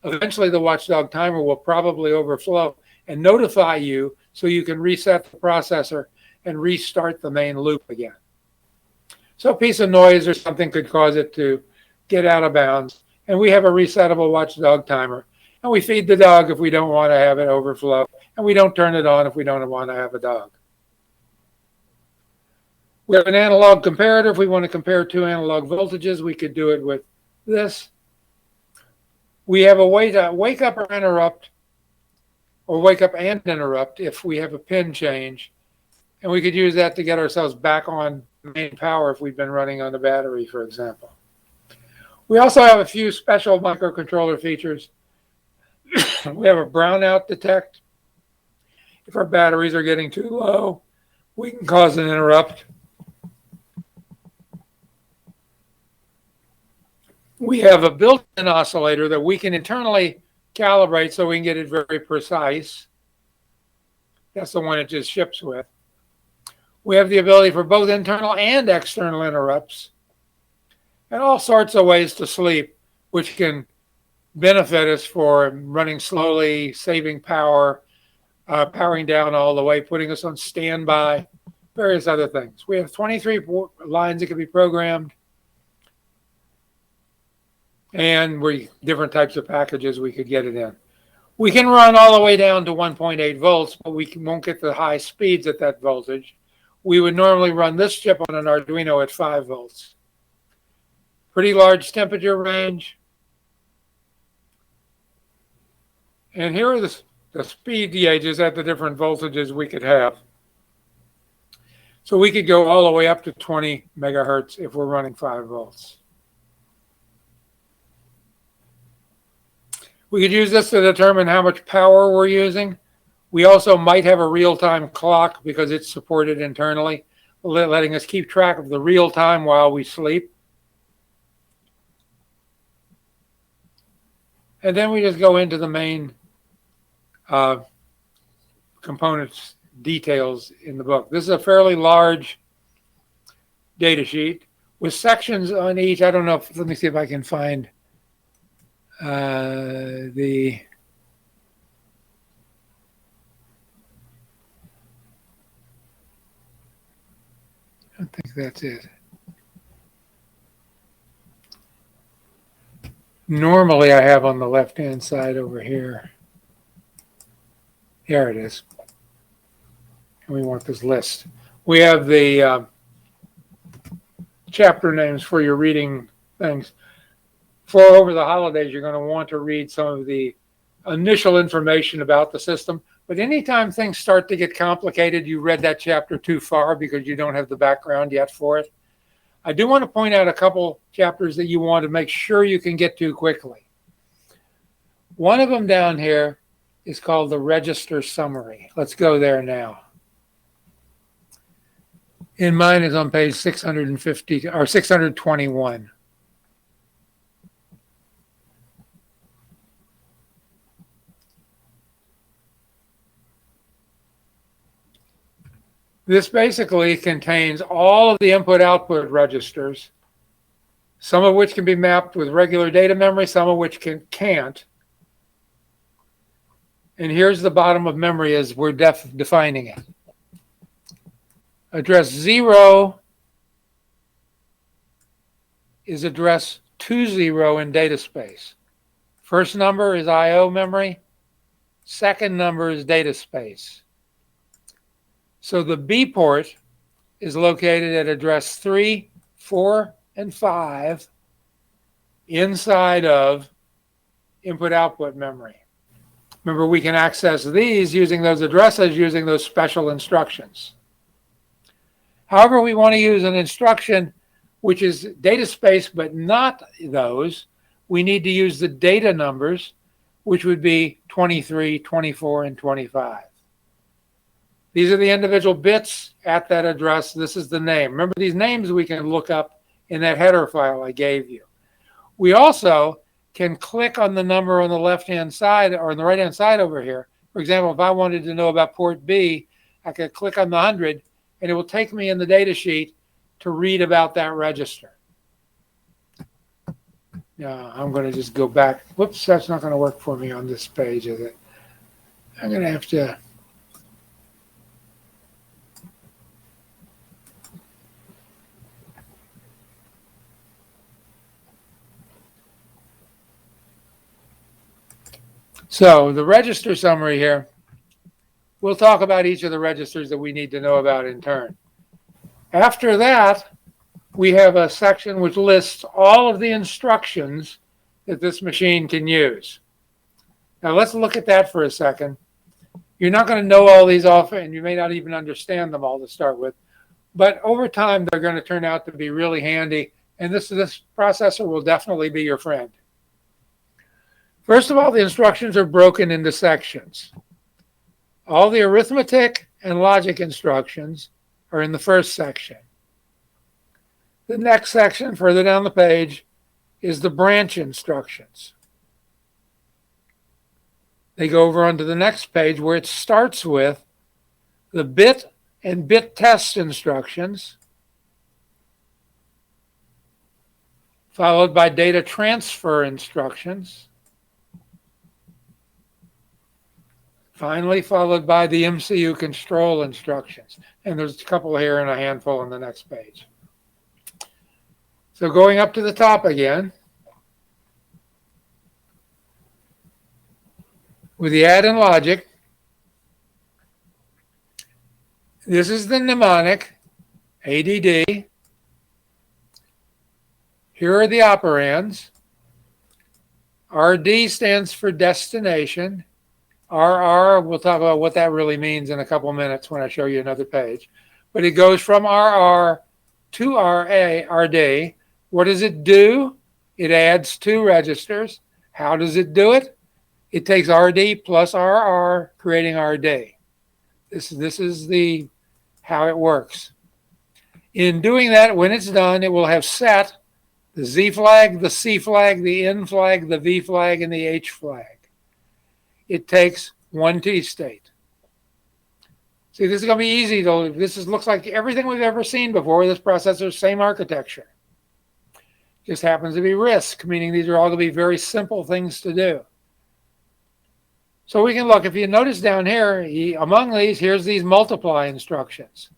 eventually the watchdog timer will probably overflow and notify you so you can reset the processor and restart the main loop again. So a piece of noise or something could cause it to get out of bounds. And we have a resettable watchdog timer. And we feed the dog if we don't want to have it overflow. And we don't turn it on if we don't want to have a dog. We have an analog comparator. If we want to compare 2 analog voltages, we could do it with this. We have a way to wake up or interrupt, or wake up and interrupt if we have a pin change. And we could use that to get ourselves back on main power if we've been running on the battery, for example. We also have a few special microcontroller features. We have a brownout detect. If our batteries are getting too low, we can cause an interrupt. We have a built-in oscillator that we can internally calibrate so we can get it very precise. That's the one it just ships with. We have the ability for both internal and external interrupts, and all sorts of ways to sleep, which can benefit us for running slowly, saving power, powering down all the way, putting us on standby, various other things. We have 23 lines that can be programmed, and different types of packages we could get it in. We can run all the way down to 1.8 volts, but we won't get the high speeds at that voltage. We would normally run this chip on an Arduino at 5 volts. Pretty large temperature range. And here are the speed gauges at the different voltages we could have. So we could go all the way up to 20 megahertz if we're running 5 volts. We could use this to determine how much power we're using. We also might have a real-time clock because it's supported internally, letting us keep track of the real time while we sleep. And then we just go into the main components details in the book. This is a fairly large data sheet with sections on each. I don't know let me see if I can find I don't think that's it. Normally I have on the left-hand side over here. Here it is. And we want this list. We have the chapter names for your reading things. For over the holidays, you're going to want to read some of the initial information about the system. But anytime things start to get complicated, you read that chapter too far because you don't have the background yet for it. I do want to point out a couple chapters that you want to make sure you can get to quickly. One of them down here is called the Register Summary. Let's go there now. In mine is on page 650 or 621. This basically contains all of the input-output registers, some of which can be mapped with regular data memory, some of which can't. And here's the bottom of memory as we're defining it. Address 0 is address 20 in data space. First number is I/O memory. Second number is data space. So the B port is located at address 3, 4, and 5 inside of input-output memory. Remember, we can access these using those addresses using those special instructions. However, we want to use an instruction which is data space but not those. We need to use the data numbers, which would be 23, 24, and 25. These are the individual bits at that address. This is the name. Remember, these names we can look up in that header file I gave you. We also can click on the number on the left-hand side or on the right-hand side over here. For example, if I wanted to know about port B, I could click on the 100, and it will take me in the data sheet to read about that register. Now, I'm going to just go back. Whoops, that's not going to work for me on this page, is it? I'm going to have to... So the register summary here, we'll talk about each of the registers that we need to know about in turn. After that, we have a section which lists all of the instructions that this machine can use. Now let's look at that for a second. You're not going to know all these off, and you may not even understand them all to start with, but over time they're going to turn out to be really handy, and this processor will definitely be your friend. First of all, the instructions are broken into sections. All the arithmetic and logic instructions are in the first section. The next section, further down the page, is the branch instructions. They go over onto the next page where it starts with the bit and bit test instructions, followed by data transfer instructions, finally followed by the MCU control instructions. And there's a couple here and a handful on the next page. So going up to the top again, with the add and logic, this is the mnemonic, ADD. Here are the operands. RD stands for destination. RR, we'll talk about what that really means in a couple minutes when I show you another page. But it goes from RR to RD. What does it do? It adds 2 registers. How does it do it? It takes RD plus RR, creating RD. This is how it works. In doing that, when it's done, it will have set the Z flag, the C flag, the N flag, the V flag, and the H flag. It takes 1 T state. See, this is going to be easy, though. Looks like everything we've ever seen before. This processor, same architecture. Just happens to be RISC, meaning these are all going to be very simple things to do. So we can look, if you notice down here, among these, here's these multiply instructions.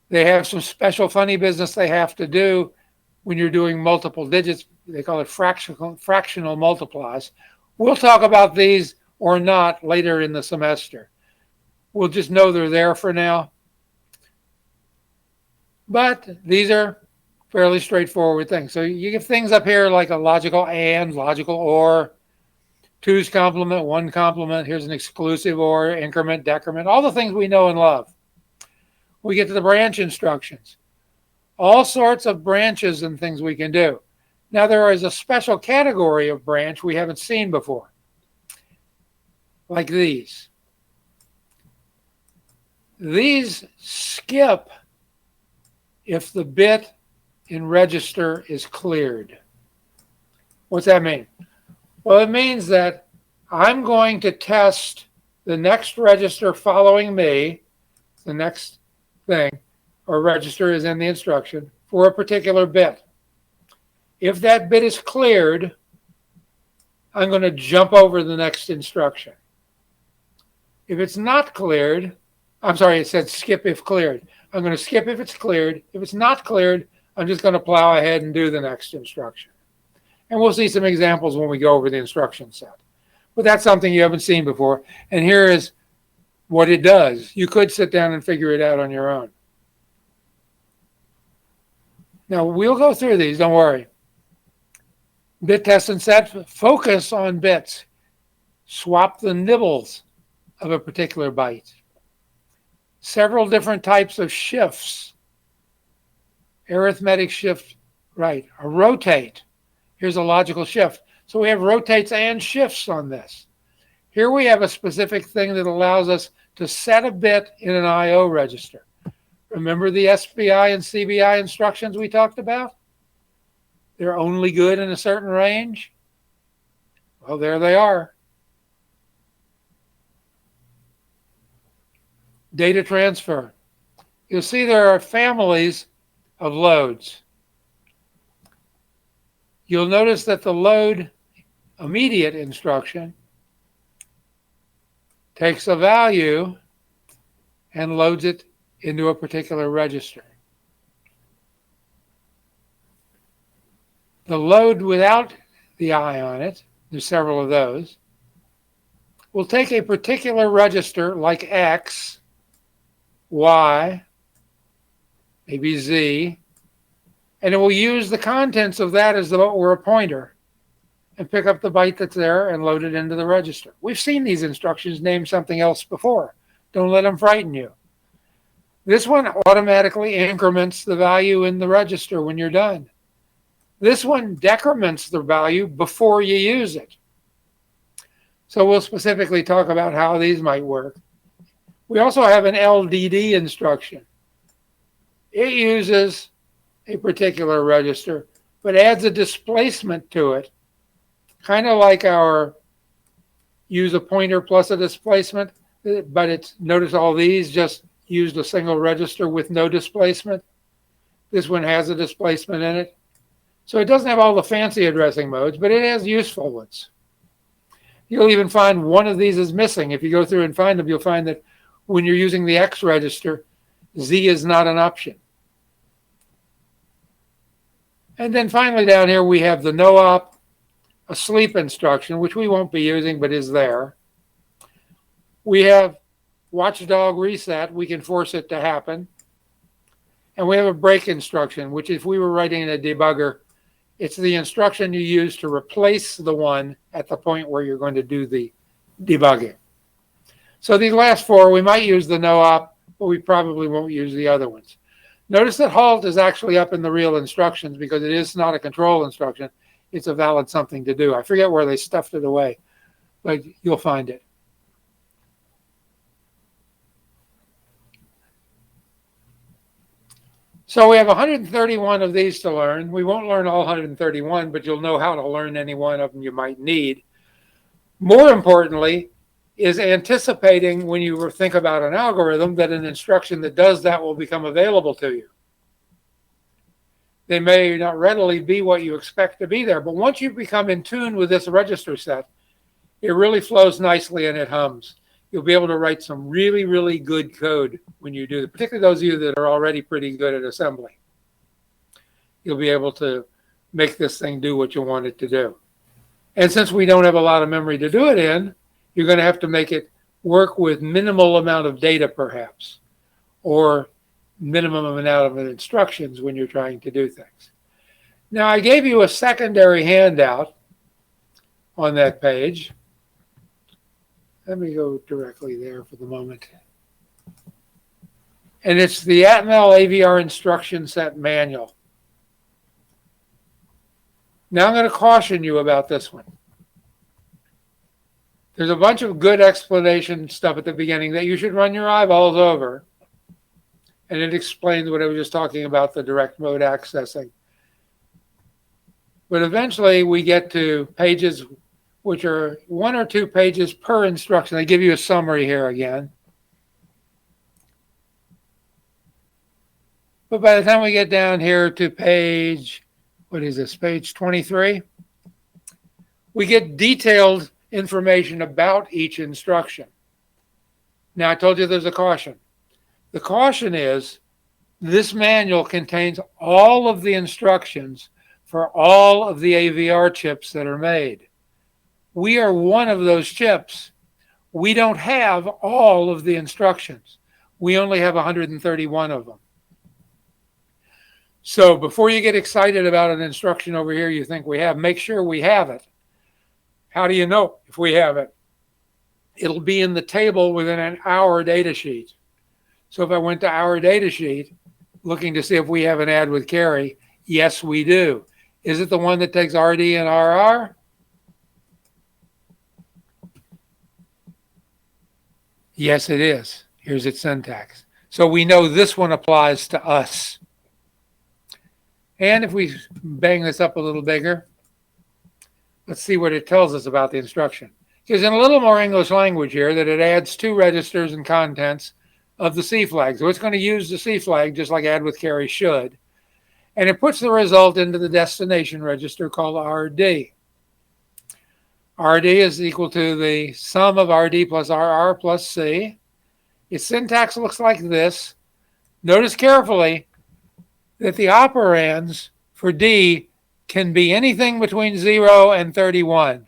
They have some special funny business they have to do when you're doing multiple digits. They call it fractional multiplies. We'll talk about these or not later in the semester. We'll just know they're there for now. But these are fairly straightforward things. So you get things up here like a logical and, logical or, two's complement, one complement. Here's an exclusive or, increment, decrement, all the things we know and love. We get to the branch instructions. All sorts of branches and things we can do. Now there is a special category of branch we haven't seen before, like these. These skip if the bit in register is cleared. What's that mean? Well, it means that I'm going to test the next register following me, the next thing, or register is in the instruction, for a particular bit. If that bit is cleared, I'm going to jump over the next instruction. If it's not cleared, I'm sorry, it said skip if cleared. I'm going to skip if it's cleared. If it's not cleared, I'm just going to plow ahead and do the next instruction. And we'll see some examples when we go over the instruction set. But that's something you haven't seen before. And here is what it does. You could sit down and figure it out on your own. Now, we'll go through these, don't worry. Bit test and set, focus on bits. Swap the nibbles of a particular byte. Several different types of shifts. Arithmetic shift, right. A rotate. Here's a logical shift. So we have rotates and shifts on this. Here we have a specific thing that allows us to set a bit in an I/O register. Remember the SBI and CBI instructions we talked about? They're only good in a certain range. Well, there they are. Data transfer. You'll see there are families of loads. You'll notice that the load immediate instruction takes a value and loads it into a particular register. The load without the I on it, there's several of those, will take a particular register like X, Y, maybe Z, and it will use the contents of that as though it were a pointer and pick up the byte that's there and load it into the register. We've seen these instructions name something else before. Don't let them frighten you. This one automatically increments the value in the register when you're done. This one decrements the value before you use it. So we'll specifically talk about how these might work. We also have an LDD instruction. It uses a particular register, but adds a displacement to it, kind of like our use a pointer plus a displacement, but it's, notice all these just used a single register with no displacement. This one has a displacement in it. So it doesn't have all the fancy addressing modes, but it has useful ones. You'll even find one of these is missing. If you go through and find them, you'll find that when you're using the X register, Z is not an option. And then finally down here, we have the no-op, a sleep instruction, which we won't be using, but is there. We have watchdog reset. We can force it to happen. And we have a break instruction, which if we were writing in a debugger, it's the instruction you use to replace the one at the point where you're going to do the debugging. So these last four, we might use the no-op, but we probably won't use the other ones. Notice that halt is actually up in the real instructions because it is not a control instruction. It's a valid something to do. I forget where they stuffed it away, but you'll find it. So we have 131 of these to learn. We won't learn all 131, but you'll know how to learn any one of them you might need. More importantly, is anticipating when you think about an algorithm that an instruction that does that will become available to you. They may not readily be what you expect to be there, but once you become in tune with this register set, it really flows nicely and it hums. You'll be able to write some really, really good code when you do it, particularly those of you that are already pretty good at assembly. You'll be able to make this thing do what you want it to do. And since we don't have a lot of memory to do it in, you're going to have to make it work with minimal amount of data perhaps, or minimum amount of instructions when you're trying to do things. Now, I gave you a secondary handout on that page. Let me go directly there for the moment. And it's the Atmel AVR Instruction Set Manual. Now I'm going to caution you about this one. There's a bunch of good explanation stuff at the beginning that you should run your eyeballs over. And it explains what I was just talking about, the direct mode accessing. But eventually we get to pages which are 1 or 2 pages per instruction. I give you a summary here again. But by the time we get down here to page, what is this, page 23, we get detailed information about each instruction. Now, I told you there's a caution. The caution is this manual contains all of the instructions for all of the AVR chips that are made. We are one of those chips. We don't have all of the instructions. We only have 131 of them. So before you get excited about an instruction over here you think we have, make sure we have it. How do you know if we have it? It'll be in the table within our data sheet. So if I went to our data sheet looking to see if we have an add with carry, yes, we do. Is it the one that takes RD and RR? Yes, it is. Here's its syntax. So we know this one applies to us. And if we bang this up a little bigger, let's see what it tells us about the instruction. Because in a little more English language here, that it adds 2 registers and contents of the C flag. So it's going to use the C flag just like add with carry should. And it puts the result into the destination register called RD. RD is equal to the sum of RD plus RR plus C. Its syntax looks like this. Notice carefully that the operands for D can be anything between 0 and 31.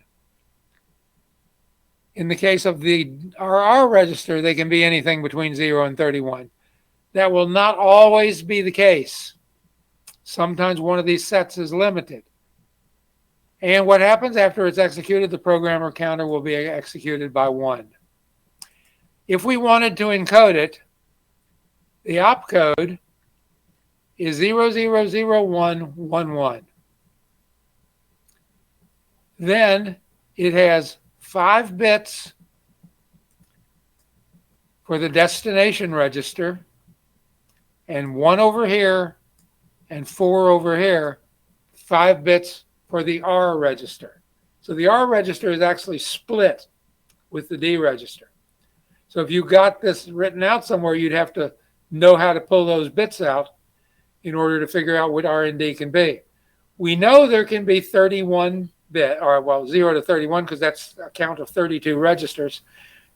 In the case of the RR register, they can be anything between 0 and 31. That will not always be the case. Sometimes one of these sets is limited. And what happens after it's executed, the programmer counter will be executed by 1. If we wanted to encode it, the opcode is 000111. Then it has 5 bits for the destination register, and 1 over here, and 4 over here, 5 bits for the R register. So the R register is actually split with the D register. So if you got this written out somewhere, you'd have to know how to pull those bits out in order to figure out what R and D can be. We know there can be 31 bit, or well, 0 to 31, because that's a count of 32 registers.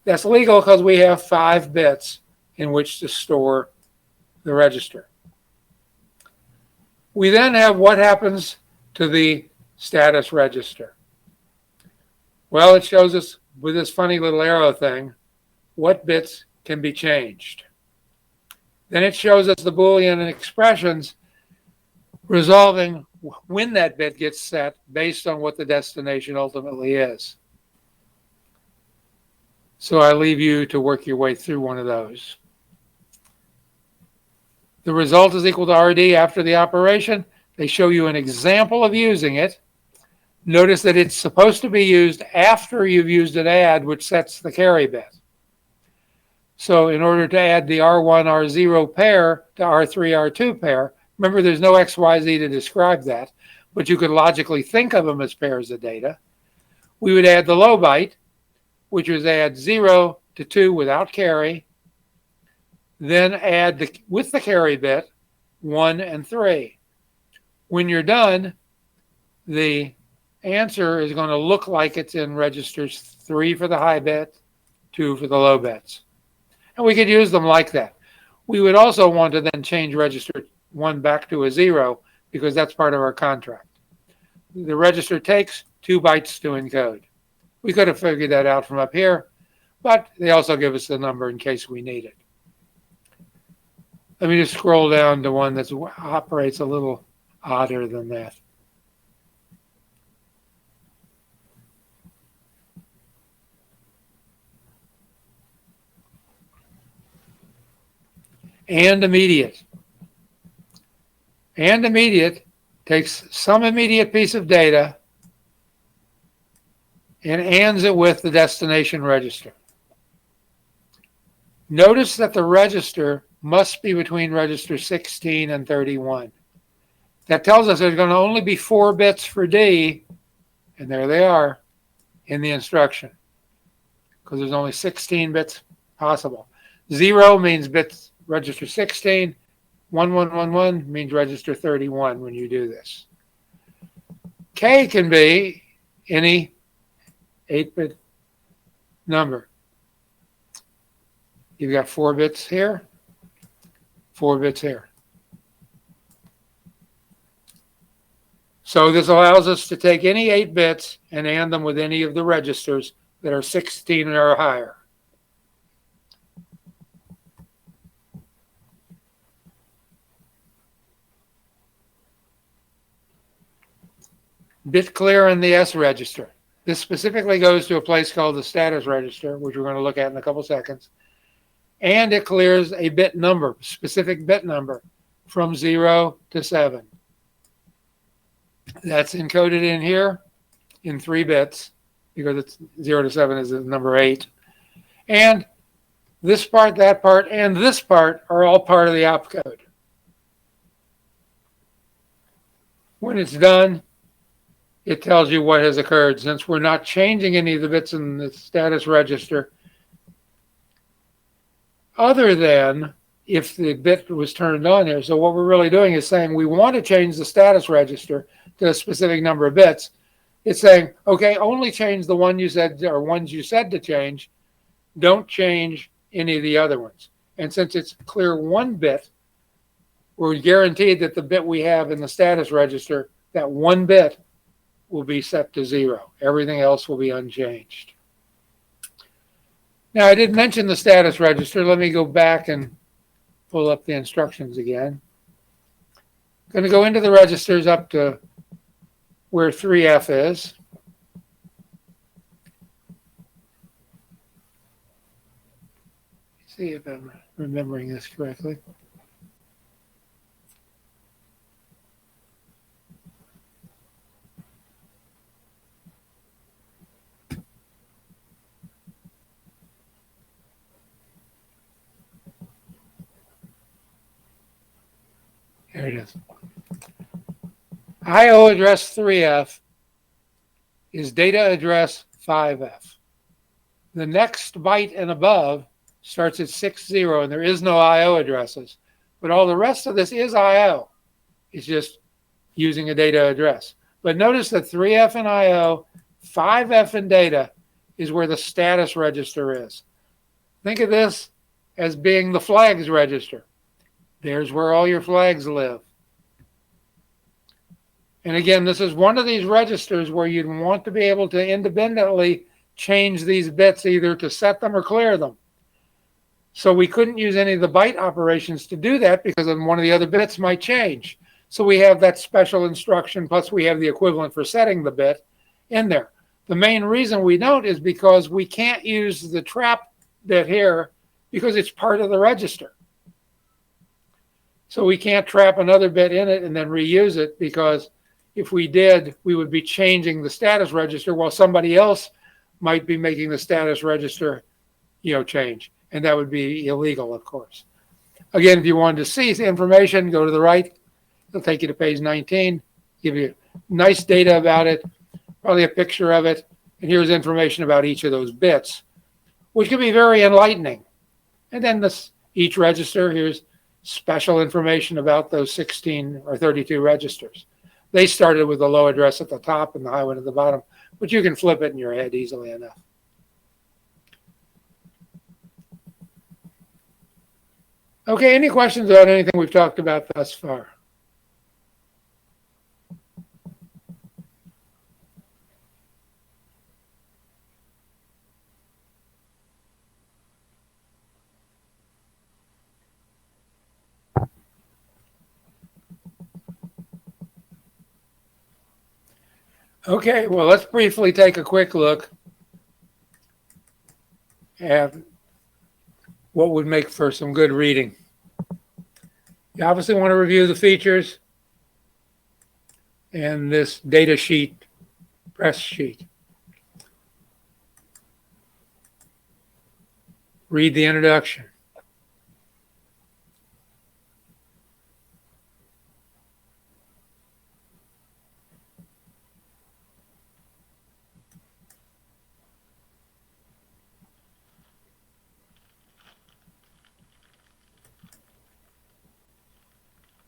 That's legal because we have 5 bits in which to store the register. We then have what happens to the status register. Well, it shows us with this funny little arrow thing what bits can be changed. Then it shows us the Boolean expressions resolving when that bit gets set based on what the destination ultimately is. So I leave you to work your way through one of those. The result is equal to RD after the operation. They show you an example of using it. Notice that it's supposed to be used after you've used an add, which sets the carry bit. So in order to add the R1, R0 pair to R3, R2 pair, remember there's no XYZ to describe that, but you could logically think of them as pairs of data. We would add the low byte, which is add 0 to 2 without carry, then add with the carry bit 1 and 3. When you're done, the answer is going to look like it's in registers 3 for the high bit, 2 for the low bits. And we could use them like that. We would also want to then change register 1 back to a 0 because that's part of our contract. The register takes 2 bytes to encode. We could have figured that out from up here, but they also give us the number in case we need it. Let me just scroll down to one that operates a little odder than that. And immediate. And immediate takes some immediate piece of data and ands it with the destination register. Notice that the register must be between register 16 and 31. That tells us there's going to only be 4 bits for D, and there they are in the instruction, because there's only 16 bits possible. 0 means bits register 16. 1111 means register 31 when you do this. K can be any 8-bit number. You've got 4 bits here, 4 bits here. So this allows us to take any 8 bits and AND them with any of the registers that are 16 or higher. Bit clear in the S register. This specifically goes to a place called the status register, which we're going to look at in a couple seconds. And it clears a bit number, specific bit number, from 0 to 7. That's encoded in here in 3 bits, because it's 0 to 7 is the number 8. And this part, that part, and this part are all part of the opcode. When it's done, it tells you what has occurred. Since we're not changing any of the bits in the status register, other than if the bit was turned on here. So what we're really doing is saying we want to change the status register to a specific number of bits. It's saying, okay, only change the one you said, or ones you said to change. Don't change any of the other ones. And since it's clear 1 bit, we're guaranteed that the bit we have in the status register, that 1 bit, will be set to 0. Everything else will be unchanged. Now, I did mention the status register. Let me go back and pull up the instructions again. I'm going to go into the registers up to where 3F is. See if I'm remembering this correctly. There it is. IO address 3F is data address 5F. The next byte and above starts at 60, and there is no IO addresses. But all the rest of this is IO. It's just using a data address. But notice that 3F in IO, 5F in data is where the status register is. Think of this as being the flags register. There's where all your flags live. And again, this is one of these registers where you'd want to be able to independently change these bits, either to set them or clear them. So we couldn't use any of the byte operations to do that, because then one of the other bits might change. So we have that special instruction, plus we have the equivalent for setting the bit in there. The main reason we don't is because we can't use the trap bit here because it's part of the register. So we can't trap another bit in it and then reuse it, because if we did, we would be changing the status register while somebody else might be making the status register, change. And that would be illegal, of course. Again, if you wanted to see the information, go to the right. It'll take you to page 19, give you nice data about it, probably a picture of it. And here's information about each of those bits, which can be very enlightening. And then each register, here's special information about those 16 or 32 registers. They started with the low address at the top and the high one at the bottom, but you can flip it in your head easily enough. Okay, any questions about anything we've talked about thus far? Okay, well, let's briefly take a quick look at what would make for some good reading. You obviously want to review the features and this data sheet, press sheet. Read the introduction.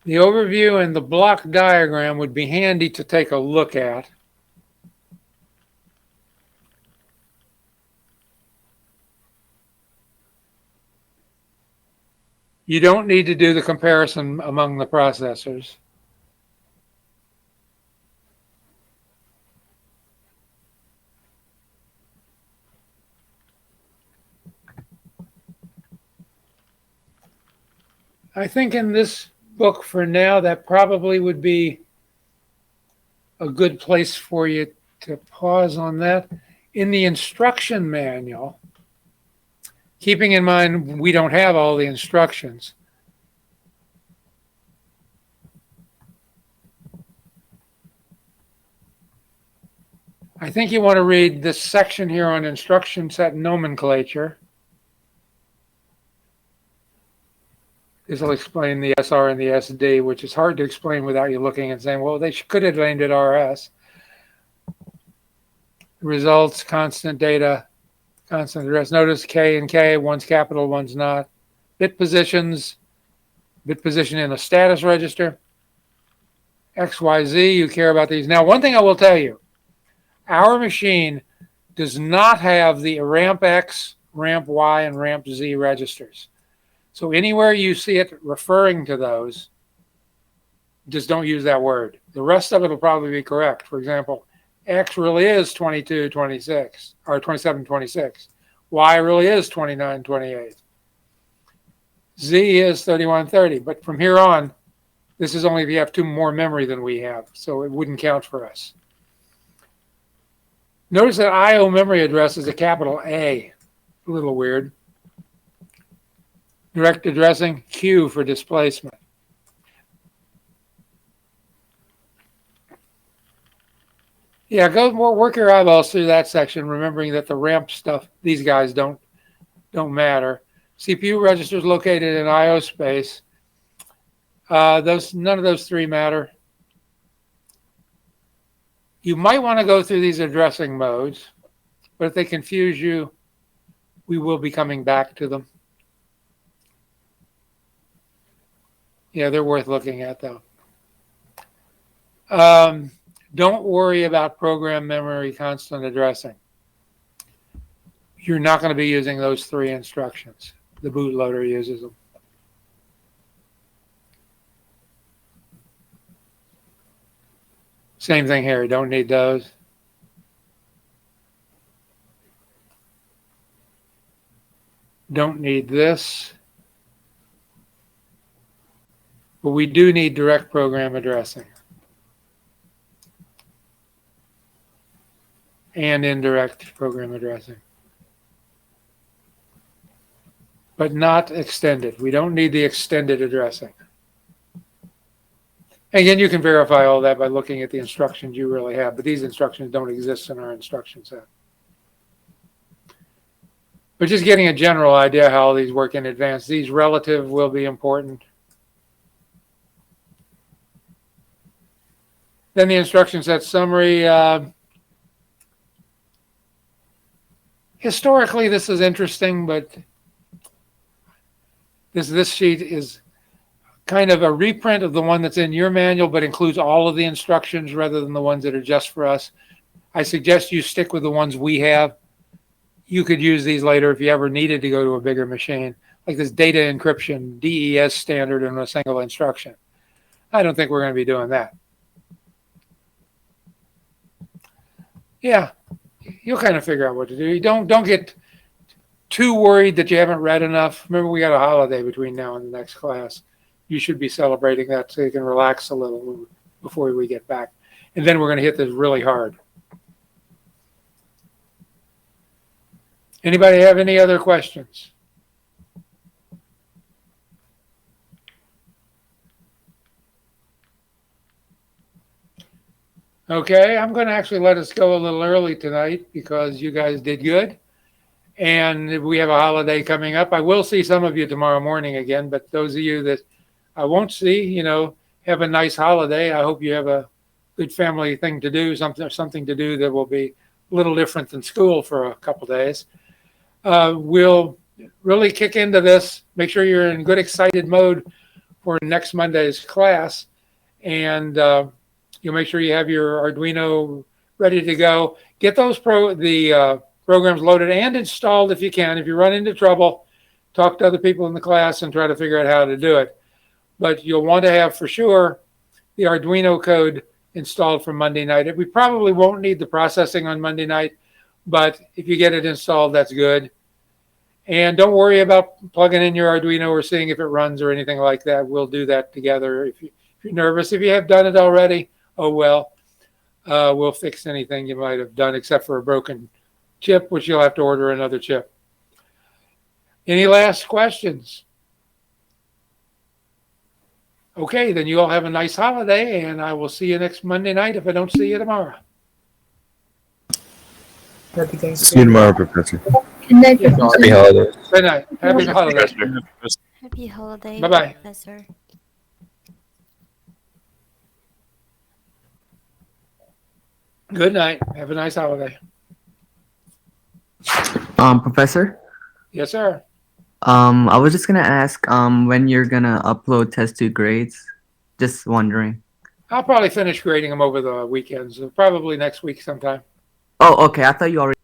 The overview and the block diagram would be handy to take a look at. You don't need to do the comparison among the processors. I think in this book for now, that probably would be a good place for you to pause on that. In the instruction manual, keeping in mind we don't have all the instructions, I think you want to read this section here on instruction set nomenclature. This will explain the SR and the SD, which is hard to explain without you looking and saying, well, they could have named it RS. Results, constant data, constant address. Notice K and K, one's capital, one's not. Bit positions, bit position in a status register. XYZ, you care about these. Now, one thing I will tell you, our machine does not have the ramp X, ramp Y, and ramp Z registers. So anywhere you see it referring to those, just don't use that word. The rest of it will probably be correct. For example, X really is 2226 or 2726. Y really is 2928. Z is 3130. But from here on, this is only if you have two more memory than we have. So it wouldn't count for us. Notice that IO memory address is a capital A. A little weird. Direct addressing, Q for displacement. Yeah, go work your eyeballs through that section, remembering that the ramp stuff, these guys don't matter. CPU registers located in IO space. None of those three matter. You might want to go through these addressing modes, but if they confuse you, we will be coming back to them. Yeah, they're worth looking at, though. Don't worry about program memory constant addressing. You're not going to be using those three instructions. The bootloader uses them. Same thing here. Don't need those. Don't need this. But we do need direct program addressing and indirect program addressing, but not extended. We don't need the extended addressing. Again, you can verify all that by looking at the instructions you really have, but these instructions don't exist in our instruction set. But just getting a general idea how these work in advance. These relative will be important. Then the instruction set summary. Historically, this is interesting, but this sheet is kind of a reprint of the one that's in your manual, but includes all of the instructions rather than the ones that are just for us. I suggest you stick with the ones we have. You could use these later if you ever needed to go to a bigger machine, like this data encryption DES standard in a single instruction. I don't think we're going to be doing that. Yeah, you'll kind of figure out what to do. You don't get too worried that you haven't read enough. Remember, we got a holiday between now and the next class. You should be celebrating that so you can relax a little before we get back. And then we're going to hit this really hard. Anybody have any other questions? Okay, I'm going to actually let us go a little early tonight because you guys did good. And we have a holiday coming up. I will see some of you tomorrow morning again, but those of you that I won't see, have a nice holiday. I hope you have a good family thing to do, something to do that will be a little different than school for a couple days. We'll really kick into this. Make sure you're in good, excited mode for next Monday's class. And you'll make sure you have your Arduino ready to go. Get those programs loaded and installed if you can. If you run into trouble, talk to other people in the class and try to figure out how to do it. But you'll want to have for sure the Arduino code installed for Monday night. We probably won't need the processing on Monday night, but if you get it installed, that's good. And don't worry about plugging in your Arduino or seeing if it runs or anything like that. We'll do that together. If you're nervous, if you have done it already, oh well. We'll fix anything you might have done except for a broken chip, which you'll have to order another chip. Any last questions? Okay, then you all have a nice holiday, and I will see you next Monday night if I don't see you tomorrow. Happy Thanksgiving. See you tomorrow, Professor. Good night, Yeah. Professor. Happy holidays. Good night. Happy holidays. Happy holiday, Bye-bye. Professor. Good night. Have a nice holiday. Professor, Yes, sir. I was just gonna ask, when you're gonna upload test 2 grades. Just wondering. I'll probably finish grading them over the weekends, probably next week sometime. Oh, okay. I thought you already.